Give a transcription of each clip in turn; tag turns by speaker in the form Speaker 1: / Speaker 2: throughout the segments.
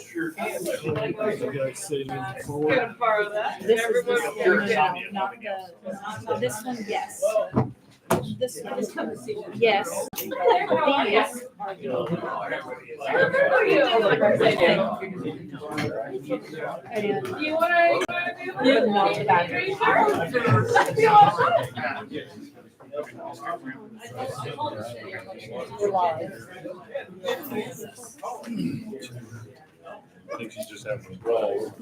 Speaker 1: Sure can.
Speaker 2: Gonna borrow that.
Speaker 3: This is
Speaker 2: Everybody
Speaker 3: this
Speaker 2: will
Speaker 3: one,
Speaker 2: get it.
Speaker 3: not this one, yes. This one,
Speaker 2: Just come and see me.
Speaker 3: yes. These are the.
Speaker 2: How are you?
Speaker 3: And
Speaker 2: You wanna do it?
Speaker 3: not the back. We're live.
Speaker 1: I think she's just having a brawl.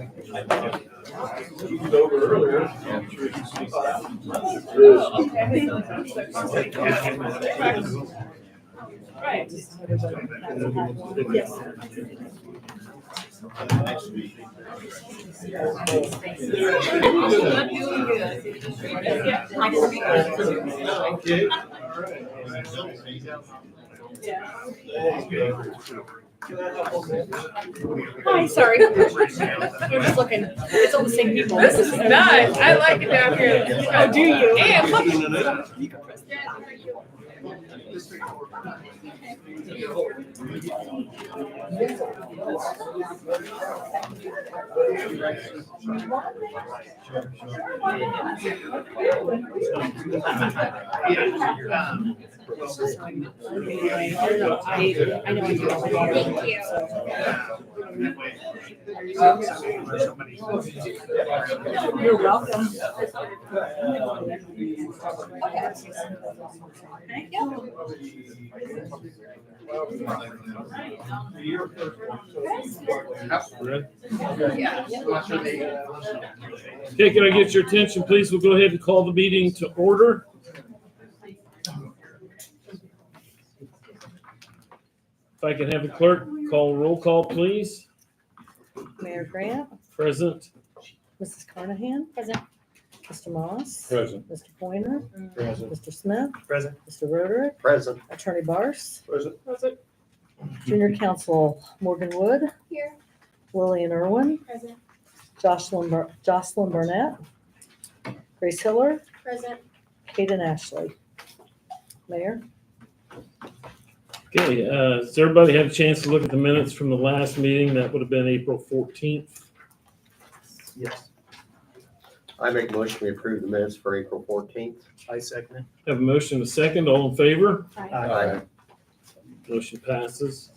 Speaker 1: She was over earlier. I'm sure she's seen that.
Speaker 2: Right.
Speaker 3: Yes.
Speaker 1: Okay.
Speaker 3: Hi, sorry. We're just looking. It's all the same people.
Speaker 2: This is nice. I like it down here.
Speaker 3: Oh, do you?
Speaker 2: And look.
Speaker 3: I know I do. Thank you. You're welcome. Thank you.
Speaker 4: Okay, can I get your attention, please? We'll go ahead and call the meeting to order. If I can have a clerk call a roll call, please.
Speaker 5: Mayor Grant,
Speaker 4: Present.
Speaker 5: Mrs. Carnahan,
Speaker 3: Present.
Speaker 5: Mr. Moss,
Speaker 1: Present.
Speaker 5: Mr. Pointer,
Speaker 1: Present.
Speaker 5: Mr. Smith,
Speaker 1: Present.
Speaker 5: Mr. Roderick,
Speaker 1: Present.
Speaker 5: Attorney Barse,
Speaker 1: Present.
Speaker 5: Junior Counsel Morgan Wood,
Speaker 3: Here.
Speaker 5: Lillian Irwin,
Speaker 3: Present.
Speaker 5: Jocelyn Burnett, Grace Hiller,
Speaker 3: Present.
Speaker 5: Kaden Ashley. Mayor,
Speaker 4: Okay, does everybody have a chance to look at the minutes from the last meeting? That would have been April 14th.
Speaker 6: Yes,
Speaker 7: I make a motion we approve the minutes for April 14th.
Speaker 6: I second it.
Speaker 4: Have a motion, a second. All in favor?
Speaker 7: Aye.
Speaker 4: Motion passes.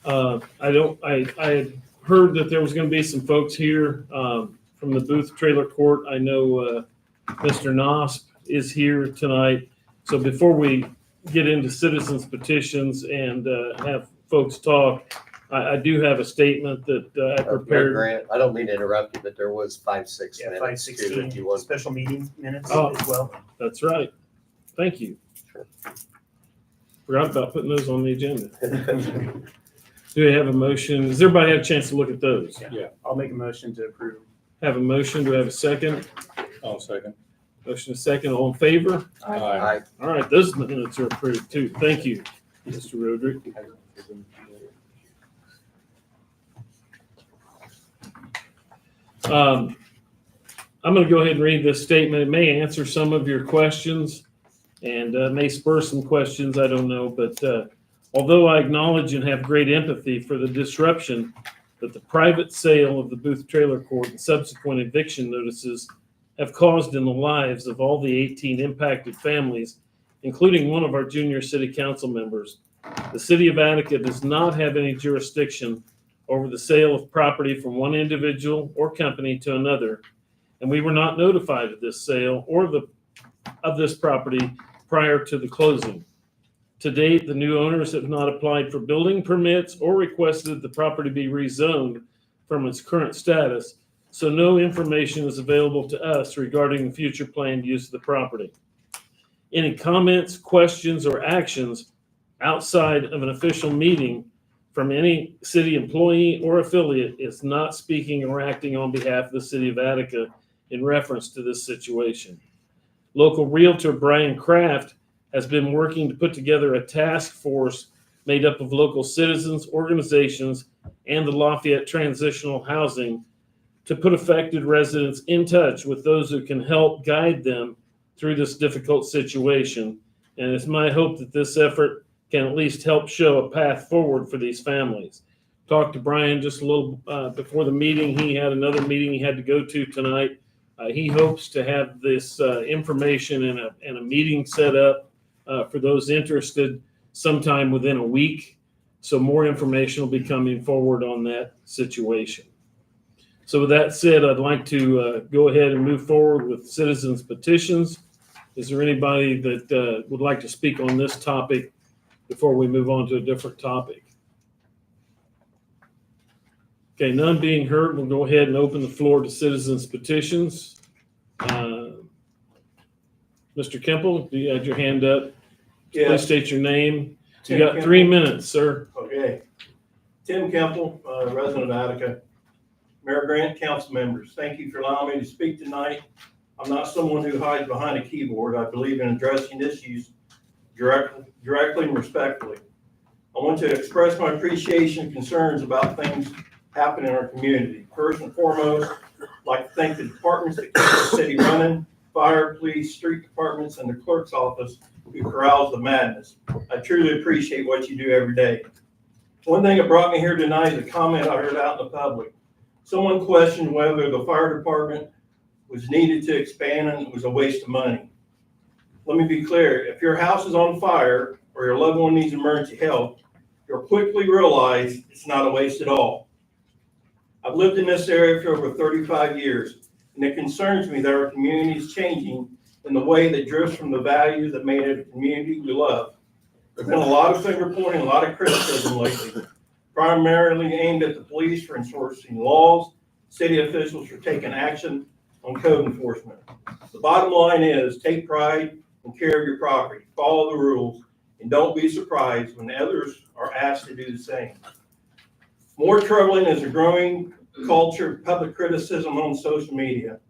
Speaker 4: I had heard that there was going to be some folks here from the Booth Trailer Court. I know Mr. Nosp is here tonight. So before we get into citizens petitions and have folks talk, I do have a statement that I
Speaker 7: Mayor
Speaker 4: prepared.
Speaker 7: Grant, I don't mean to interrupt you, but there was 5-6
Speaker 6: Yeah,
Speaker 7: minutes too, if
Speaker 6: 516
Speaker 7: you want.
Speaker 6: special meeting minutes
Speaker 4: Oh.
Speaker 6: as well.
Speaker 4: That's right. Thank you.
Speaker 7: Sure.
Speaker 4: Forgot about putting those on the agenda. Do we have a motion? Does everybody have a chance to look at those?
Speaker 1: Yeah.
Speaker 6: I'll make a motion to approve.
Speaker 4: Have a motion. Do we have a second?
Speaker 1: I'll second.
Speaker 4: Motion a second. All in favor?
Speaker 7: Aye.
Speaker 4: All right, those minutes are approved too. Thank you, Mr. Roderick. I'm going to go ahead and read this statement. It may answer some of your questions and may spur some questions. I don't know. But although I acknowledge and have great empathy for the disruption that the private sale of the Booth Trailer Court and subsequent eviction notices have caused in the lives of all the 18 impacted families, including one of our junior city council members, the city of Attica does not have any jurisdiction over the sale of property from one individual or company to another, and we were not notified of this sale or of this property prior to the closing. To date, the new owners have not applied for building permits or requested the property be rezoned from its current status, so no information is available to us regarding the future planned use of the property. Any comments, questions, or actions outside of an official meeting from any city employee or affiliate is not speaking or acting on behalf of the city of Attica in reference to this situation. Local realtor Brian Kraft has been working to put together a task force made up of local citizens, organizations, and the Lafayette Transitional Housing to put affected residents in touch with those who can help guide them through this difficult situation. And it's my hope that this effort can at least help show a path forward for these families. Talked to Brian just a little before the meeting. He had another meeting he had to go to tonight. He hopes to have this information and a meeting set up for those interested sometime within a week. So more information will be coming forward on that situation. So with that said, I'd like to go ahead and move forward with citizens petitions. Is there anybody that would like to speak on this topic before we move on to a different topic? Okay, none being heard, we'll go ahead and open the floor to citizens petitions. Mr. Kemple, you had your hand up. Please
Speaker 1: Yes.
Speaker 4: state your name. You
Speaker 1: Tim
Speaker 4: got
Speaker 1: Kemple.
Speaker 4: 3 minutes, sir.
Speaker 1: Okay. Tim Kemple, resident of Attica. Mayor Grant, council members, thank you for allowing me to speak tonight. I'm not someone who hides behind a keyboard. I believe in addressing issues directly and respectfully. I want to express my appreciation and concerns about things happening in our community. First and foremost, I'd like to thank the departments that keep the city running, fire, police, street departments, and the clerk's office who corrals the madness. I truly appreciate what you do every day. One thing that brought me here tonight is a comment I heard out in the public. Someone questioned whether the fire department was needed to expand and it was a waste of money. Let me be clear, if your house is on fire or your loved one needs emergency help, you'll quickly realize it's not a waste at all. I've lived in this area for over 35 years, and it concerns me that our community is changing in the way that drifts from the values that made it a community we love. There's been a lot of finger pointing, a lot of criticism lately, primarily aimed at the police for enforcing laws, city officials for taking action on code enforcement. The bottom line is take pride and care of your property, follow the rules, and don't be surprised when others are asked to do the same. More troubling is a growing culture of public criticism on social media.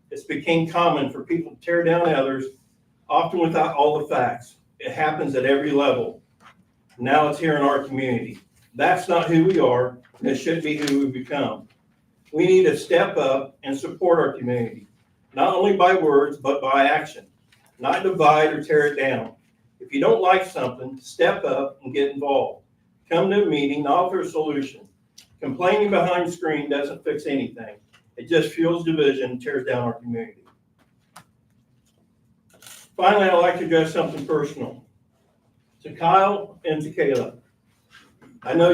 Speaker 1: It's become common for people to tear down others, often without all the facts. It happens at every level. Now it's here in our community. That's not who we are, and it shouldn't be who we've become. We need to step up and support our community, not only by words, but by action, not divide or tear it down. If you don't like something, step up and get involved. Come to a meeting, offer a solution. Complaining behind the screen doesn't fix anything. It just fuels division and tears down our community. Finally, I'd like to address something personal. To Kyle and to Kayla, I know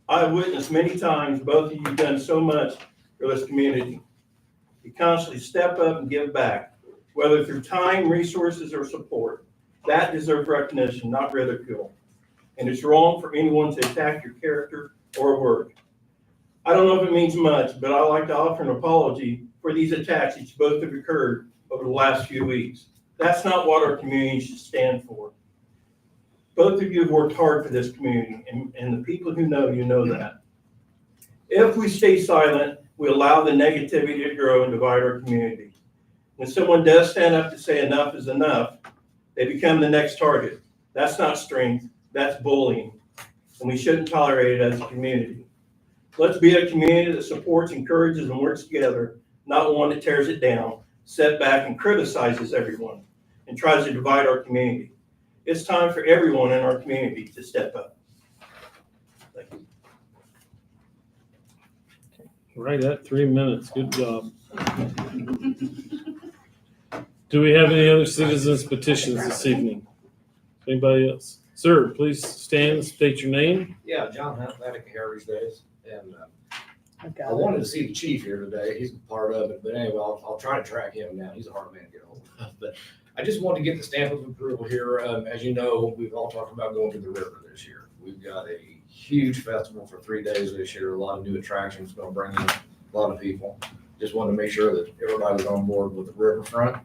Speaker 1: I've witnessed many times both of you have done so much for this community. You constantly step up and give back, whether through time, resources, or support. That deserves recognition, not ridicule. And it's wrong for anyone to attack your character or work. I don't know if it means much, but I'd like to offer an apology for these attacks which both have occurred over the last few weeks. That's not what our community should stand for. Both of you have worked hard for this community, and the people who know you know that. If we stay silent, we allow the negativity to grow and divide our community. When someone does stand up to say enough is enough, they become the next target. That's not strength, that's bullying, and we shouldn't tolerate it as a community. Let's be a community that supports, encourages, and works together, not one that tears it down, sets back, and criticizes everyone, and tries to divide our community. It's time for everyone in our community to step up. Thank you.
Speaker 4: Right at 3 minutes. Good job. Do we have any other citizens petitions this evening? Anybody else? Sir, please stand, state your name.
Speaker 8: Yeah, John Hunt, Attica Heritage Days, and
Speaker 5: I
Speaker 8: I
Speaker 5: got it.
Speaker 8: wanted to see the chief here today. He's part of it, but anyway, I'll try to track him down. He's a hard man to get hold of. But I just wanted to get the stamp of approval here. As you know, we've all talked about going to the river this year. We've got a huge festival for 3 days this year. A lot of new attractions, going to bring in a lot of people. Just wanted to make sure that everybody was on board with the riverfront.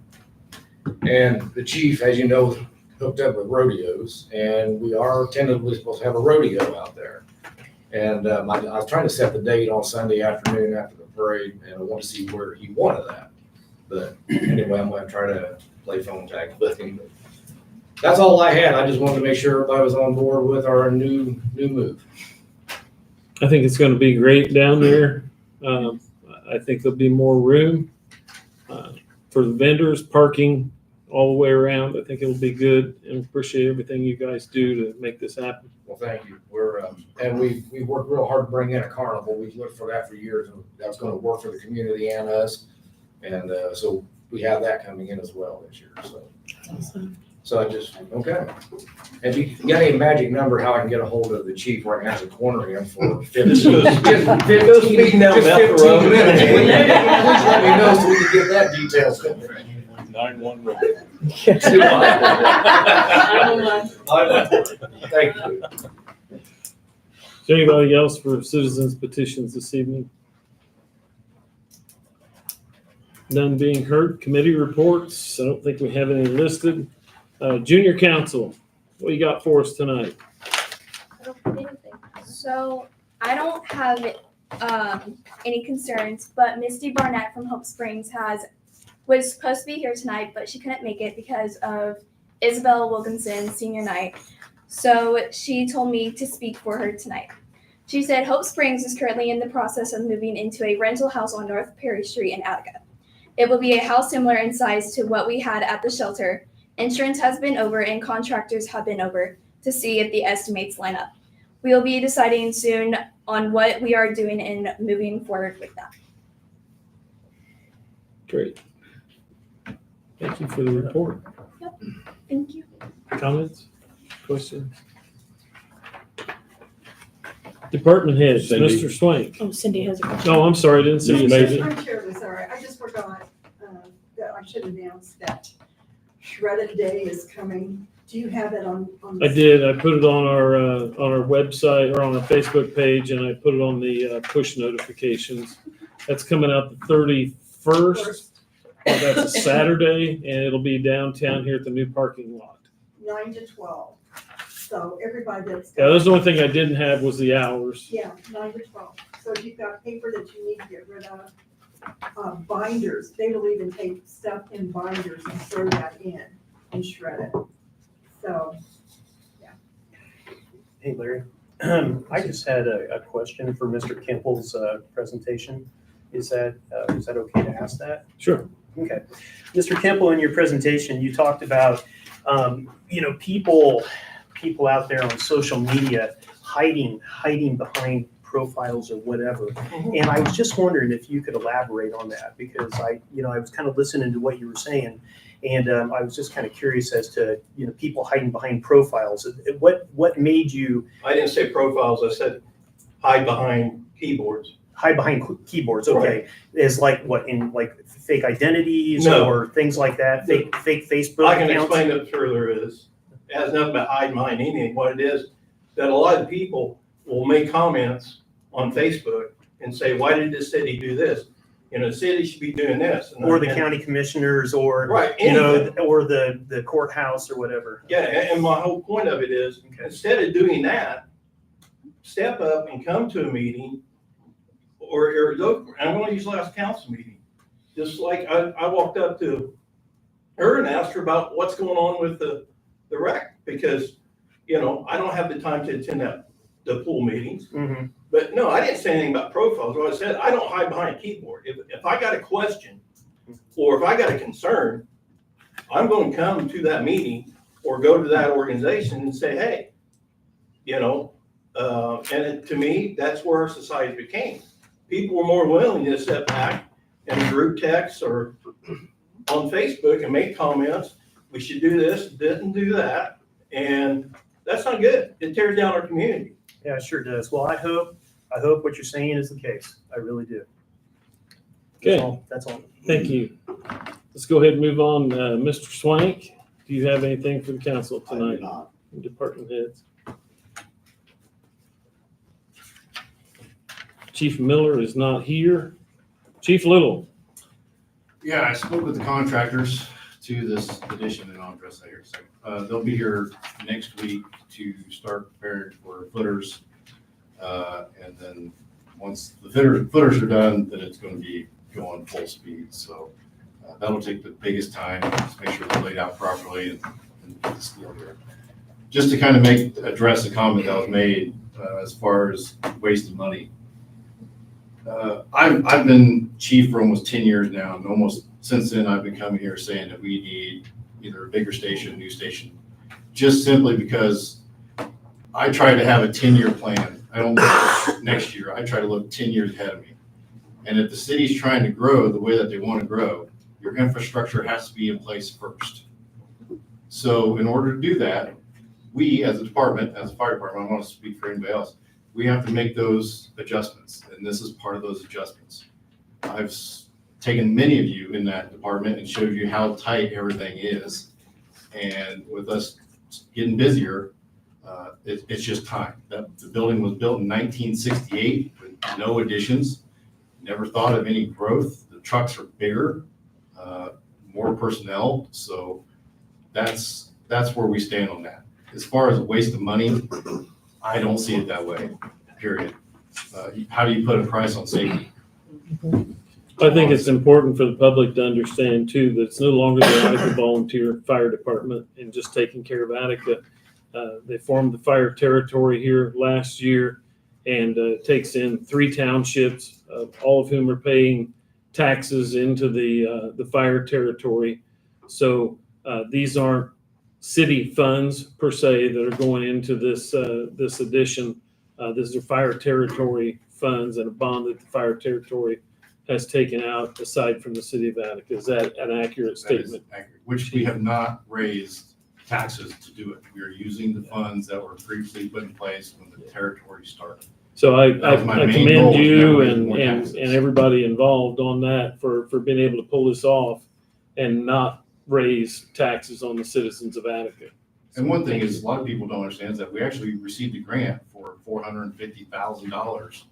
Speaker 8: And the chief, as you know, hooked up with rodeos, and we are tentatively supposed to have a rodeo out there. And I was trying to set the date on Sunday afternoon after the parade, and I want to see where he wanted that. But anyway, I'm going to try to play phone tag with him. That's all I had. I just wanted to make sure everybody was on board with our new move.
Speaker 4: I think it's going to be great down there. I think there'll be more room for the vendors, parking all the way around. I think it'll be good, and appreciate everything you guys do to make this happen.
Speaker 8: Well, thank you. We're, and we worked real hard to bring in a carnival. We've looked for that for years, and that's gonna work for the community and us. And, so we have that coming in as well this year, so. So I just, okay. If you got any magic number, how I can get a hold of the chief right now to corner him for 15
Speaker 1: This goes speeding down
Speaker 8: just
Speaker 1: Bethel
Speaker 8: 15
Speaker 1: Road.
Speaker 8: minutes. Please let me know so we can get that details.
Speaker 9: 911.
Speaker 8: Thank you.
Speaker 4: Is there anybody else for citizens petitions this evening? None being heard. Committee reports. I don't think we have any listed. Junior council, what you got for us tonight?
Speaker 10: So I don't have any concerns, but Misty Barnett from Hope Springs was supposed to be here tonight, but she couldn't make it because of Isabella Wilkinson's senior night. So she told me to speak for her tonight. She said Hope Springs is currently in the process of moving into a rental house on North Perry Street in Attica. It will be a house similar in size to what we had at the shelter. Insurance has been over and contractors have been over to see if the estimates line up. We will be deciding soon on what we are doing and moving forward with that.
Speaker 4: Great. Thank you for the report.
Speaker 10: Thank you.
Speaker 4: Comments? Questions? Department heads,
Speaker 9: Cindy.
Speaker 4: Mr. Swank.
Speaker 3: Oh, Cindy has a question.
Speaker 4: Oh, I'm sorry, I didn't see you. Cindy.
Speaker 11: I'm terribly sorry. I just forgot that I should announce that Shredded Day is coming. Do you have it on?
Speaker 4: I did. I put it on our website or on our Facebook page, and I put it on the push notifications. That's coming out the 31st. That's a Saturday, and it'll be downtown here at the new parking lot.
Speaker 11: 9 to 12. So everybody that's.
Speaker 4: Yeah, that's the only thing I didn't have was the hours.
Speaker 11: Yeah, 9 to 12. So if you've got paper that you need to get rid of, binders, they will even take stuff in binders and throw that in and shred it. So,
Speaker 6: Hey, Larry. I just had a question for Mr. Kimple's presentation. Is that okay to ask that?
Speaker 4: Sure.
Speaker 6: Okay. Mr. Kimple, in your presentation, you talked about, people out there on social media hiding behind profiles or whatever. And I was just wondering if you could elaborate on that, because I was kind of listening to what you were saying, and I was just kind of curious as to, people hiding behind profiles. What made you
Speaker 1: I didn't say profiles, I said hide behind keyboards.
Speaker 6: hide behind keyboards? Okay. Is like what, in like fake identities
Speaker 1: No.
Speaker 6: or things like that? Fake Facebook
Speaker 1: I can
Speaker 6: accounts?
Speaker 1: explain it further. It has nothing but hide behind anything. What it is, that a lot of people will make comments on Facebook and say, why did this city do this? The city should be doing this.
Speaker 6: Or the county commissioners, or,
Speaker 1: Right, anything.
Speaker 6: or the courthouse or whatever.
Speaker 1: Yeah, and my whole point of it is,
Speaker 6: Okay.
Speaker 1: instead of doing that, step up and come to a meeting, or look, I'm gonna use last council meeting. Just like I walked up to her and asked her about what's going on with the rec, because, I don't have the time to attend the pool meetings.
Speaker 6: Mm-hmm.
Speaker 1: But no, I didn't say anything about profiles. What I said, I don't hide behind a keyboard. If I got a question or if I got a concern, I'm going to come to that meeting or go to that organization and say, hey, to me, that's where our society became. People were more willing to step back and group text or on Facebook and make comments. We should do this, didn't do that. And that's not good. It tears down our community.
Speaker 6: Yeah, it sure does. Well, I hope what you're saying is the case. I really do.
Speaker 4: Okay.
Speaker 6: That's all.
Speaker 4: Thank you. Let's go ahead and move on. Mr. Swank, do you have anything for the council tonight? Department heads. Chief Miller is not here. Chief Little.
Speaker 9: Yeah, I spoke with the contractors to this addition, and I'll address that here in a second. They'll be here next week to start preparing for footers. And then once the footers are done, then it's going to be going full speed. So that'll take the biggest time, just make sure they're laid out properly and and get this deal here. Just to kind of address the comment that was made as far as wasting money. I've been chief for almost 10 years now, and almost since then I've been coming here saying that we need either a bigger station, new station, just simply because I try to have a 10-year plan. I don't look next year. I try to look 10 years ahead of me. And if the city's trying to grow the way that they want to grow, your infrastructure has to be in place first. So in order to do that, we as a department, as a fire department, I want to speak for anybody else, we have to make those adjustments, and this is part of those adjustments. I've taken many of you in that department and showed you how tight everything is. And with us getting busier, it's just time. The building was built in 1968 with no additions, never thought of any growth. The trucks are bigger, more personnel, so that's where we stand on that. As far as a waste of money, I don't see it that way, period. How do you put a price on safety?
Speaker 4: I think it's important for the public to understand too, that it's no longer the Attica Volunteer Fire Department and just taking care of Attica. They formed the fire territory here last year, and it takes in 3 townships, all of whom are paying taxes into the fire territory. So these aren't city funds per se that are going into this addition. These are fire territory funds and a bond that the fire territory has taken out aside from the city of Attica. Is that an accurate statement?
Speaker 9: That is accurate, which we have not raised taxes to do it. We are using the funds that were previously put in place when the territory started.
Speaker 4: So I
Speaker 9: That was my main
Speaker 4: commend
Speaker 9: goal, was
Speaker 4: you
Speaker 9: never raising more
Speaker 4: and
Speaker 9: taxes.
Speaker 4: everybody involved on that for being able to pull this off and not raise taxes on the citizens of Attica.
Speaker 9: And one thing is, a lot of people don't understand is that we actually received a grant for $450,000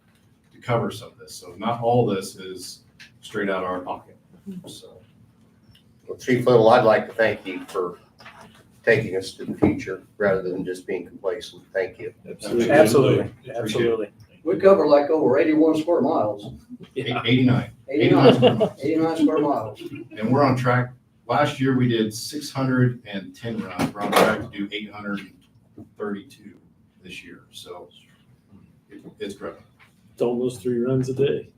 Speaker 9: to cover some of this. So not all this is straight out of our pocket. So
Speaker 7: Well, Chief Little, I'd like to thank you for taking us to the future rather than just being complacent. Thank you.
Speaker 6: Absolutely, absolutely.
Speaker 12: We cover like over 81 square miles,
Speaker 4: Yeah.
Speaker 9: 89.
Speaker 12: 89 square miles.
Speaker 9: And we're on track. Last year, we did 610 runs. We're on track to do 832 this year. So it's growing.
Speaker 4: It's almost 3 runs a day.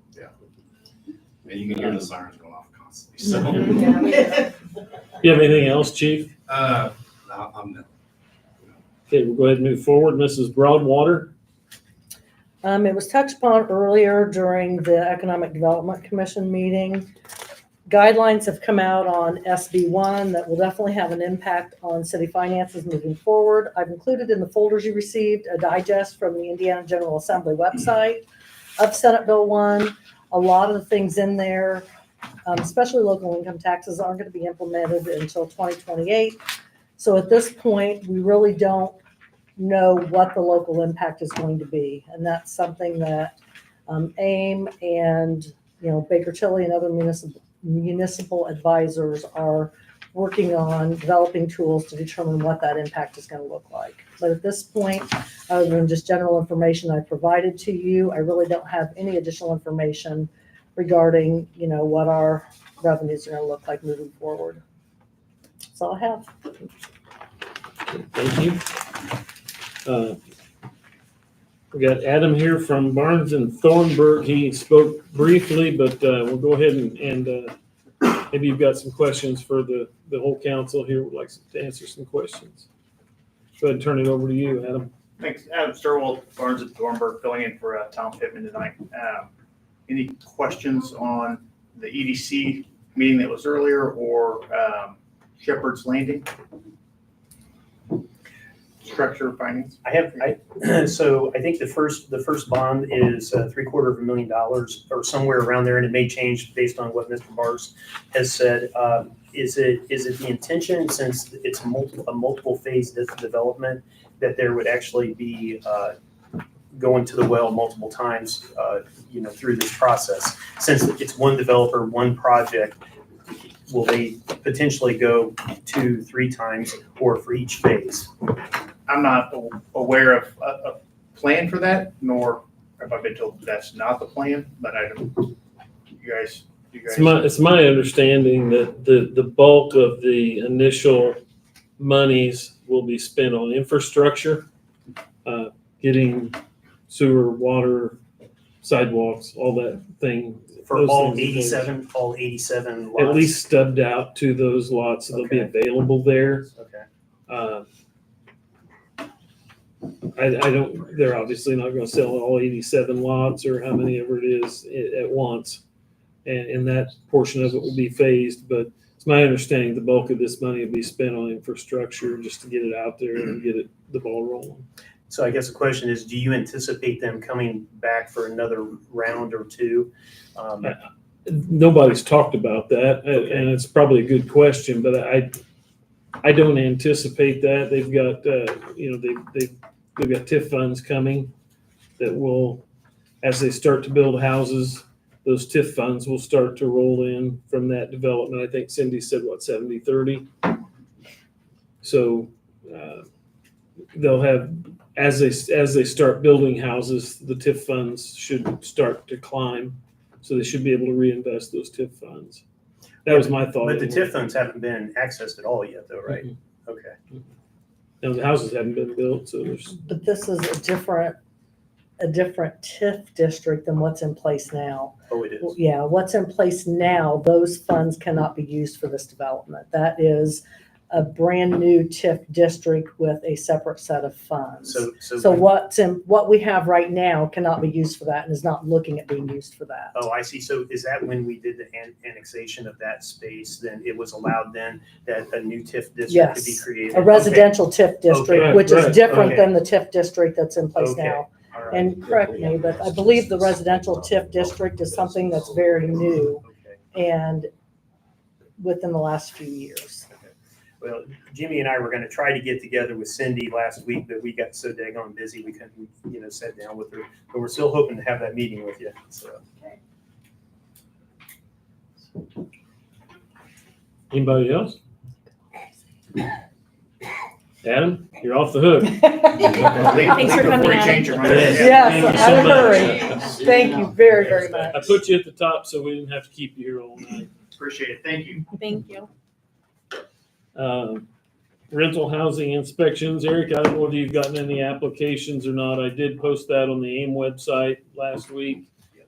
Speaker 9: And you can hear the sirens going off constantly. So,
Speaker 4: You have anything else, Chief?
Speaker 9: I'm done.
Speaker 4: Okay, we'll go ahead and move forward. Mrs. Broadwater?
Speaker 5: It was touched upon earlier during the Economic Development Commission meeting. Guidelines have come out on SB1 that will definitely have an impact on city finances moving forward. I've included in the folders you received a digest from the Indiana General Assembly website of Senate Bill 1. A lot of the things in there, especially local income taxes, aren't going to be implemented until 2028. So at this point, we really don't know what the local impact is going to be. And that's something that AIM and Baker Tilly and other municipal advisors are working on developing tools to determine what that impact is going to look like. But at this point, other than just general information I provided to you, I really don't have any additional information regarding, what our revenues are going to look like moving forward. That's all I have.
Speaker 4: Thank you. We got Adam here from Barnes and Thornburg. He spoke briefly, but we'll go ahead and maybe you've got some questions for the whole council here. Would like to answer some questions. Go ahead and turn it over to you, Adam.
Speaker 13: Thanks. Adam Sturwell, Barnes and Thornburg, filling in for Tom Pittman tonight. Any questions on the EDC meeting that was earlier or Shepherd's Landing? Structure finance?
Speaker 6: So I think the first bond is $750,000 or somewhere around there, and it may change based on what Mr. Bars has said. Is it the intention, since it's a multiple phase development, that there would actually be going to the well multiple times, through this process? Since it's one developer, one project, will they potentially go 2-3 times or for each phase?
Speaker 13: I'm not aware of a plan for that, nor have I been told that's not the plan, but I don't, you guys.
Speaker 4: It's my understanding that the bulk of the initial monies will be spent on infrastructure, getting sewer, water, sidewalks, all that thing.
Speaker 6: For
Speaker 4: those
Speaker 6: all
Speaker 4: things in place.
Speaker 6: 87 lots?
Speaker 4: At least stubbed out to those lots, so they'll be
Speaker 6: Okay.
Speaker 4: available there.
Speaker 6: Okay.
Speaker 4: I don't, they're obviously not gonna sell all 87 lots or how many ever it is at once. And that portion of it will be phased, but it's my understanding the bulk of this money will be spent on infrastructure just to get it out there and get the ball rolling.
Speaker 6: So I guess the question is, do you anticipate them coming back for another round or two?
Speaker 4: Nobody's talked about that,
Speaker 6: Okay.
Speaker 4: and it's probably a good question, but I don't anticipate that. They've got, they've got TIF funds coming that will, as they start to build houses, those TIF funds will start to roll in from that development. I think Cindy said, 70-30? So they'll have, as they start building houses, the TIF funds should start to climb. So they should be able to reinvest those TIF funds. That was my thought.
Speaker 6: But the TIF funds haven't been accessed at all yet, though, right?
Speaker 4: Mhm.
Speaker 6: Okay.
Speaker 4: Now, the houses haven't been built, so there's,
Speaker 5: But this is a different TIF district than what's in place now.
Speaker 6: Oh, it is.
Speaker 5: Yeah, what's in place now, those funds cannot be used for this development. That is a brand new TIF district with a separate set of funds. So what we have right now cannot be used for that and is not looking at being used for that.
Speaker 6: Oh, I see. So is that when we did the annexation of that space, then it was allowed then that a new TIF district could be
Speaker 5: Yes.
Speaker 6: created?
Speaker 5: A residential TIF district,
Speaker 6: Okay.
Speaker 5: which is
Speaker 4: Right.
Speaker 5: different
Speaker 6: Okay.
Speaker 5: than the TIF district that's in place
Speaker 6: Okay.
Speaker 5: now.
Speaker 6: All right.
Speaker 5: And correct me, but I believe the residential TIF district is something that's very new
Speaker 6: Okay.
Speaker 5: and within the last few years.
Speaker 6: Well, Jimmy and I were going to try to get together with Cindy last week, but we got so daggone busy we couldn't, sit down with her. But we're still hoping to have that meeting with you. So.
Speaker 4: anybody else? Adam, you're off the hook.
Speaker 3: Thanks for coming,
Speaker 13: Before you
Speaker 3: Adam.
Speaker 13: change your mind.
Speaker 5: Yes,
Speaker 4: Thank you
Speaker 5: out of
Speaker 4: so
Speaker 5: hurry.
Speaker 4: much.
Speaker 5: Thank you very, very much.
Speaker 4: I put you at the top so we didn't have to keep you here all night.
Speaker 13: Appreciate it. Thank you.
Speaker 3: Thank you.
Speaker 4: Rental housing inspections, Eric, I don't know whether you've gotten any applications or not. I did post that on the AIM website last week.
Speaker 14: Yes.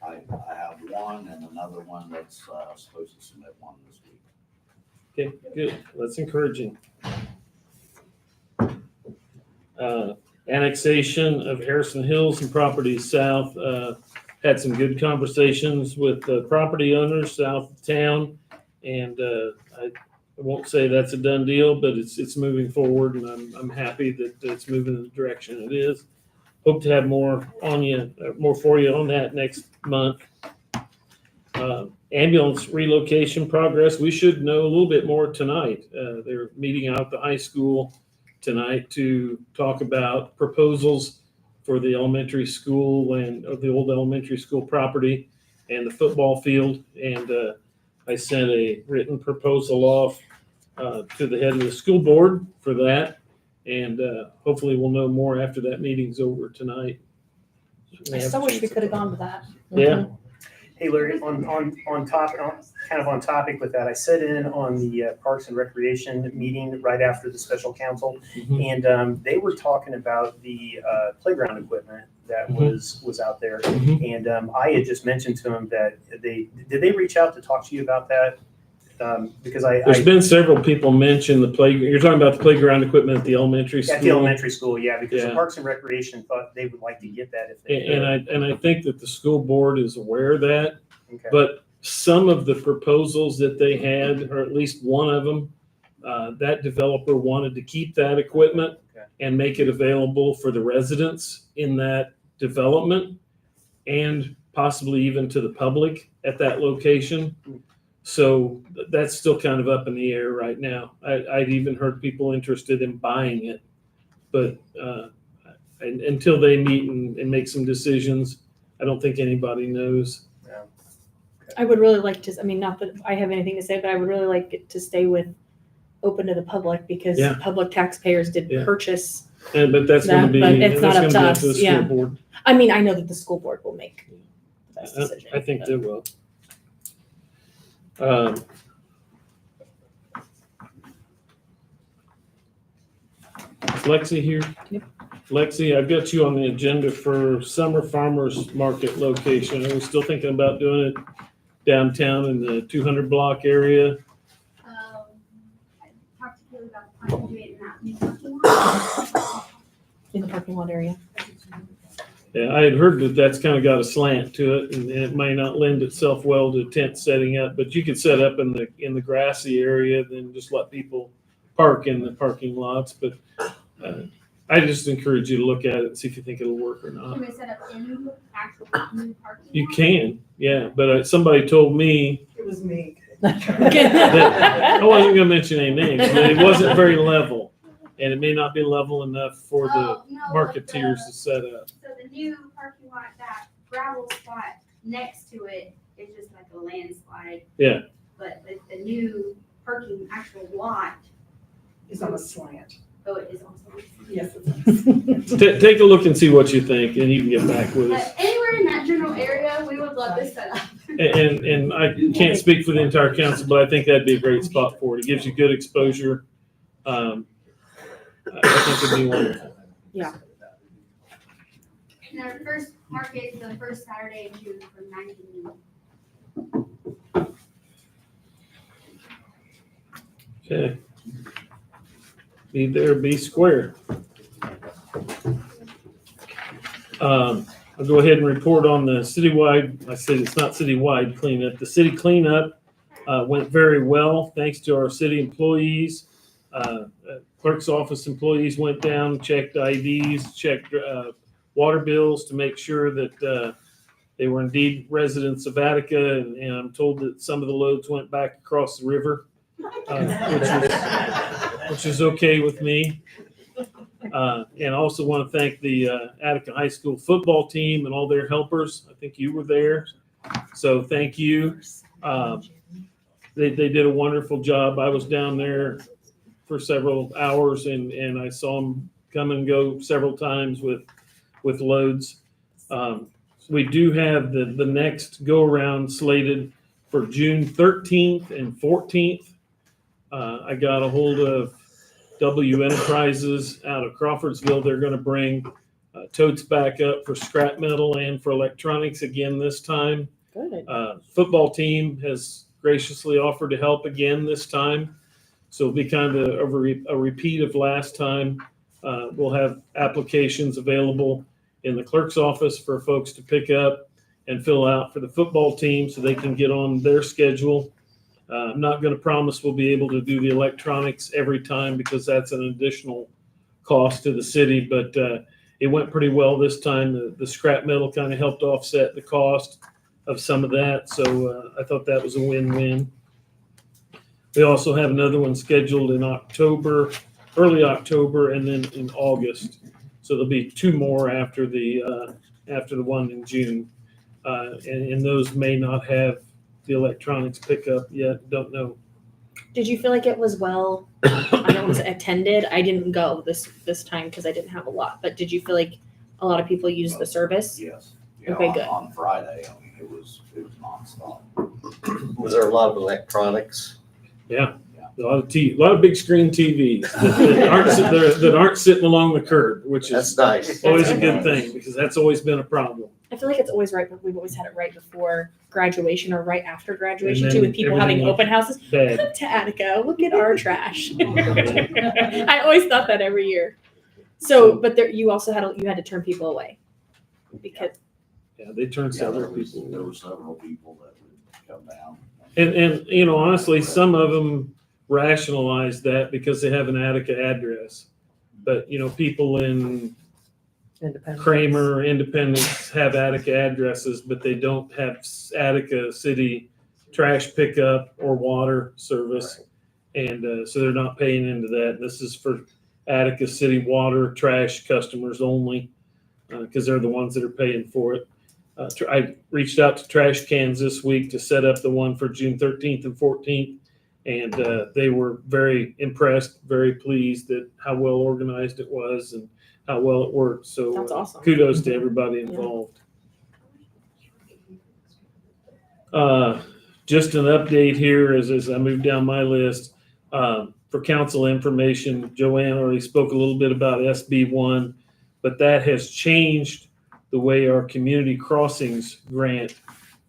Speaker 14: I have one and another one that's supposed to submit one this week.
Speaker 4: Okay, good. That's encouraging. Annexation of Harrison Hills and properties south. Had some good conversations with the property owners south of town. And I won't say that's a done deal, but it's moving forward, and I'm happy that it's moving in the direction it is. Hope to have more for you on that next month. Ambulance relocation progress. We should know a little bit more tonight. They're meeting out at the high school tonight to talk about proposals for the elementary school and of the old elementary school property and the football field. And I sent a written proposal off to the head of the school board for that. And hopefully we'll know more after that meeting's over tonight.
Speaker 3: I still wish we could have gone to that.
Speaker 4: Yeah.
Speaker 6: Hey, Larry, on topic with that, I sat in on the Parks and Recreation meeting right after the special council,
Speaker 4: Mhm.
Speaker 6: and they were talking about the playground equipment that
Speaker 4: Mhm.
Speaker 6: was out there.
Speaker 4: Mhm.
Speaker 6: And I had just mentioned to them that did they reach out to talk to you about that? Because
Speaker 4: There's been several people mention the playground. You're talking about the playground equipment at the elementary school.
Speaker 6: at the elementary school, yeah, because the
Speaker 4: Yeah.
Speaker 6: Parks and Recreation thought they would like to get that if they could.
Speaker 4: And I think that the school board is aware of that,
Speaker 6: Okay.
Speaker 4: but some of the proposals that they had, or at least one of them, that developer wanted to keep that equipment
Speaker 6: Okay.
Speaker 4: and make it available for the residents in that development and possibly even to the public at that location. So that's still kind of up in the air right now. I've even heard people interested in buying it, but and until they meet and make some decisions, I don't think anybody knows.
Speaker 6: Yeah.
Speaker 3: I would really like to, I mean, not that I have anything to say, but I would really like it to stay with open to the public because
Speaker 4: Yeah.
Speaker 3: public taxpayers did
Speaker 4: Yeah.
Speaker 3: purchase.
Speaker 4: But that's going to be
Speaker 3: But it's not
Speaker 4: that's
Speaker 3: up
Speaker 4: gonna
Speaker 3: to
Speaker 4: be
Speaker 3: us,
Speaker 4: the
Speaker 3: yeah.
Speaker 4: school board.
Speaker 3: I mean, I know that the school board will make the best decision.
Speaker 4: I think
Speaker 3: but-
Speaker 4: they will. Is Lexi here?
Speaker 3: Yep.
Speaker 4: Lexi, I've got you on the agenda for summer farmers market location. Are we still thinking about doing it downtown in the 200 block area?
Speaker 10: I talked to Kelly about trying to do it in that new parking lot.
Speaker 3: In the parking lot area.
Speaker 4: Yeah, I had heard that that's kind of got a slant to it, and it may not lend itself well to tent setting up, but you could set up in the grassy area, then just let people park in the parking lots. But I just encourage you to look at it and see if you think it'll work or not.
Speaker 10: Can we set up in the actual new parking lot?
Speaker 4: You can, yeah, but somebody told me
Speaker 11: It was me.
Speaker 4: that, I wasn't gonna mention any names, but it wasn't very level, and it may not be level enough for the
Speaker 10: Oh, no,
Speaker 4: marketeers to set up.
Speaker 10: So the new parking lot, that gravel spot next to it is just like a landslide.
Speaker 4: Yeah.
Speaker 10: But the new parking actual lot,
Speaker 11: It's on a slant.
Speaker 10: oh, it is also.
Speaker 11: Yes, it's.
Speaker 4: Take a look and see what you think, and you can get back with us.
Speaker 10: But anywhere in that general area, we would love this set up.
Speaker 4: And I can't speak for the entire council, but I think that'd be a great spot for it. It gives you good exposure. I think it'd be wonderful.
Speaker 10: And our first market is the first Saturday in June from 9 to noon.
Speaker 4: Okay. Be there, be square. I'll go ahead and report on the citywide, I said it's not citywide cleanup. The city cleanup went very well, thanks to our city employees. Clerk's office employees went down, checked IDs, checked water bills to make sure that they were indeed residents of Attica, and I'm told that some of the loads went back across the river, which is okay with me. And I also want to thank the Attica High School football team and all their helpers. I think you were there, so thank you. They did a wonderful job. I was down there for several hours, and I saw them come and go several times with loads. We do have the next go-around slated for June 13th and 14th. I got a hold of W Enterprises out of Crawfordsville. They're going to bring totes back up for scrap metal and for electronics again this time.
Speaker 5: Good.
Speaker 4: Football team has graciously offered to help again this time. So it'll be kind of a repeat of last time. We'll have applications available in the clerk's office for folks to pick up and fill out for the football team so they can get on their schedule. I'm not going to promise we'll be able to do the electronics every time because that's an additional cost to the city, but it went pretty well this time. The scrap metal kind of helped offset the cost of some of that, so I thought that was a win-win. We also have another one scheduled in October, early October, and then in August. So there'll be two more after the one in June, and those may not have the electronics pickup yet. Don't know.
Speaker 3: Did you feel like it was well, I don't want to say attended? I didn't go this time because I didn't have a lot, but did you feel like a lot of people used the service?
Speaker 14: Yes. Yeah,
Speaker 3: Okay, good.
Speaker 14: on Friday, I mean, it was nonstop.
Speaker 7: Was there a lot of electronics?
Speaker 4: Yeah, a lot of big screen TVs that aren't sitting along the curb, which
Speaker 7: That's
Speaker 4: is
Speaker 7: nice.
Speaker 4: always a good thing because that's always been a problem.
Speaker 3: I feel like it's always right, but we've always had it right before graduation or right after graduation
Speaker 4: And
Speaker 3: too,
Speaker 4: then
Speaker 3: with people having
Speaker 4: everything
Speaker 3: open houses.
Speaker 4: Bad.
Speaker 3: Come to Attica, look at our trash. I always thought that every year. So, but there, you also had to turn people away because
Speaker 4: Yeah, they turned
Speaker 14: Yeah,
Speaker 4: several
Speaker 14: there
Speaker 4: people.
Speaker 14: were several people that would come down.
Speaker 4: And you know, honestly, some of them rationalize that because they have an Attica address. But, you know, people in
Speaker 5: Independent.
Speaker 4: Kramer, Independence have Attica addresses, but they don't have Attica city trash pickup or water service. And so they're not paying into that. This is for Attica city water, trash customers only, because they're the ones that are paying for it. I reached out to Trash Cans this week to set up the one for June 13th and 14th. And they were very impressed, very pleased at how well organized it was and how well it worked. So
Speaker 3: that's awesome.
Speaker 4: kudos to everybody involved. Just an update here as I move down my list. for council information, Joanne already spoke a little bit about SB1, but that has changed the way our community crossings grant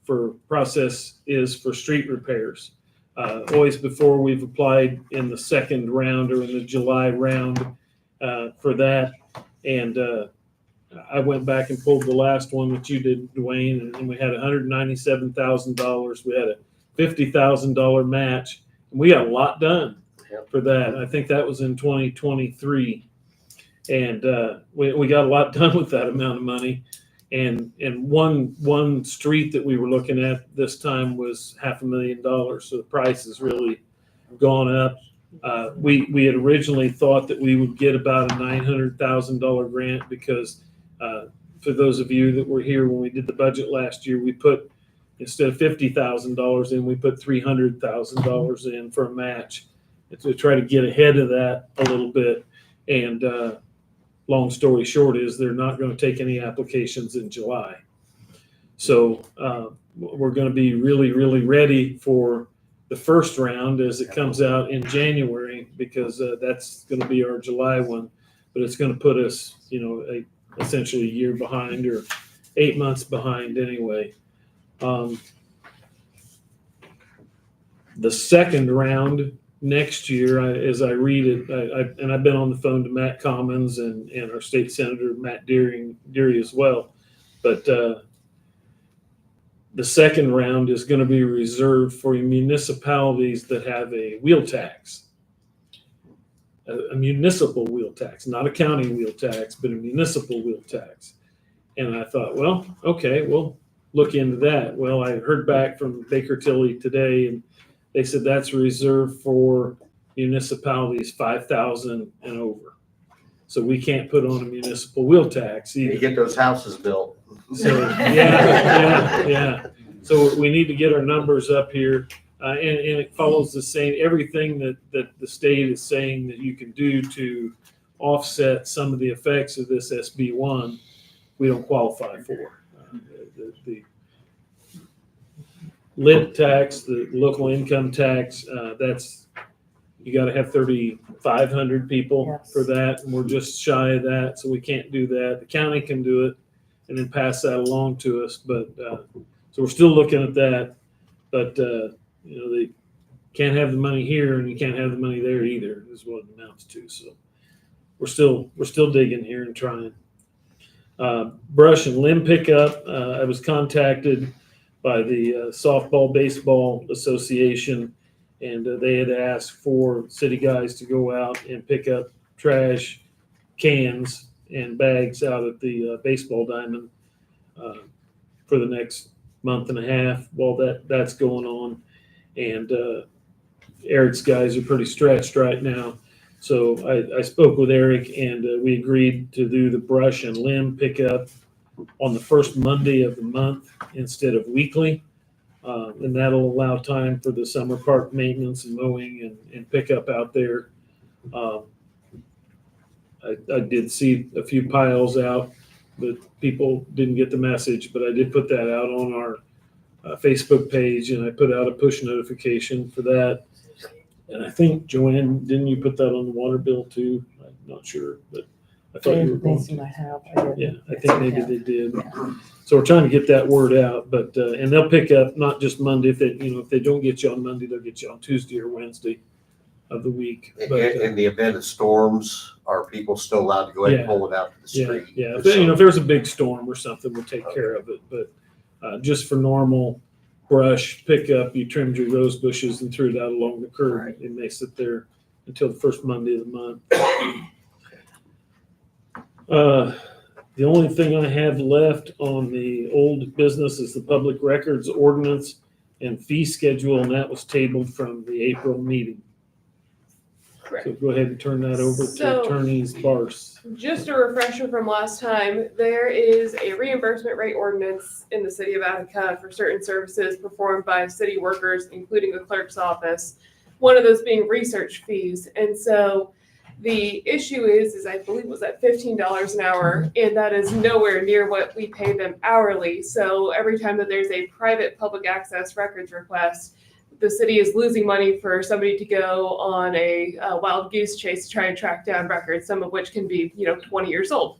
Speaker 4: for process is for street repairs. Always before we've applied in the second round or in the July round for that. And I went back and pulled the last one that you did, Dwayne, and we had $197,000. We had a $50,000 match, and we got a lot done for that. I think that was in 2023. And we got a lot done with that amount of money. And one street that we were looking at this time was $500,000. So the price has really gone up. We had originally thought that we would get about a $900,000 grant because for those of you that were here when we did the budget last year, we put, instead of $50,000 in, we put $300,000 in for a match to try to get ahead of that a little bit. And long story short is they're not going to take any applications in July. So we're going to be really, really ready for the first round as it comes out in January, because that's going to be our July one. But it's going to put us, essentially a year behind or 8 months behind anyway. The second round next year, as I read it, and I've been on the phone to Matt Commons and our state senator, Matt Deary as well. But the second round is going to be reserved for municipalities that have a wheel tax, a municipal wheel tax, not a county wheel tax, but a municipal wheel tax. And I thought, well, okay, we'll look into that. Well, I heard back from Baker Tilly today, and they said that's reserved for municipalities 5,000 and over. So we can't put on a municipal wheel tax either.
Speaker 7: You get those houses built.
Speaker 4: So, yeah. So we need to get our numbers up here. And it follows the same, everything that the state is saying that you can do to offset some of the effects of this SB1, we don't qualify for. The lit tax, the local income tax, that's, you got to have 3,500 people for that, and we're just shy of that, so we can't do that. The county can do it and then pass that along to us, but so we're still looking at that. But they can't have the money here, and you can't have the money there either, is what it amounts to. So we're still digging here and trying. Brush and limb pickup. I was contacted by the Softball Baseball Association, and they had asked for city guys to go out and pick up trash cans and bags out at the baseball diamond for the next month and a half while that's going on. And Eric's guys are pretty stretched right now. So I spoke with Eric, and we agreed to do the brush and limb pickup on the first Monday of the month instead of weekly. And that'll allow time for the summer park maintenance and mowing and pickup out there. I did see a few piles out, but people didn't get the message. But I did put that out on our Facebook page, and I put out a push notification for that. And I think, Joanne, didn't you put that on the water bill too? I'm not sure, but I thought you were going to.
Speaker 5: Might have.
Speaker 4: Yeah, I think maybe they did. So we're trying to get that word out, but and they'll pick up not just Monday. If they don't get you on Monday, they'll get you on Tuesday or Wednesday of the week. But,
Speaker 7: In the event of storms, are people still allowed to go ahead and pull it out to the street?
Speaker 4: Yeah. If there's a big storm or something, we'll take care of it. But just for normal brush pickup, you trimmed your rose bushes and threw it out along the curb. Right. It may sit there until the first Monday of the month. The only thing I have left on the old business is the public records ordinance and fee schedule, and that was tabled from the April meeting.
Speaker 2: Correct.
Speaker 4: So go ahead and turn that over to Attorney Sparse.
Speaker 2: Just a refresher from last time, there is a reimbursement rate ordinance in the city of Attica for certain services performed by city workers, including a clerk's office, one of those being research fees. And so the issue is I believe it was at $15 an hour, and that is nowhere near what we pay them hourly. So every time that there's a private public access records request, the city is losing money for somebody to go on a wild goose chase to try and track down records, some of which can be, 20 years old.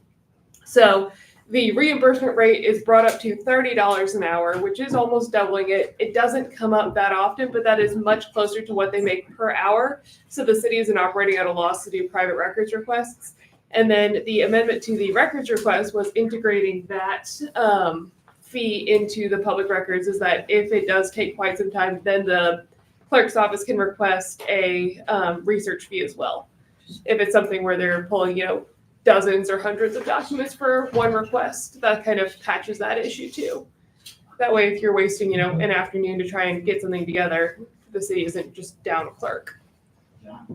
Speaker 2: So the reimbursement rate is brought up to $30 an hour, which is almost doubling it. It doesn't come up that often, but that is much closer to what they make per hour. So the city isn't operating at a loss to do private records requests. And then the amendment to the records request was integrating that fee into the public records, is that if it does take quite some time, then the clerk's office can request a research fee as well. If it's something where they're pulling, dozens or hundreds of documents for one request, that kind of patches that issue too. That way, if you're wasting, an afternoon to try and get something together, the city isn't just down a clerk.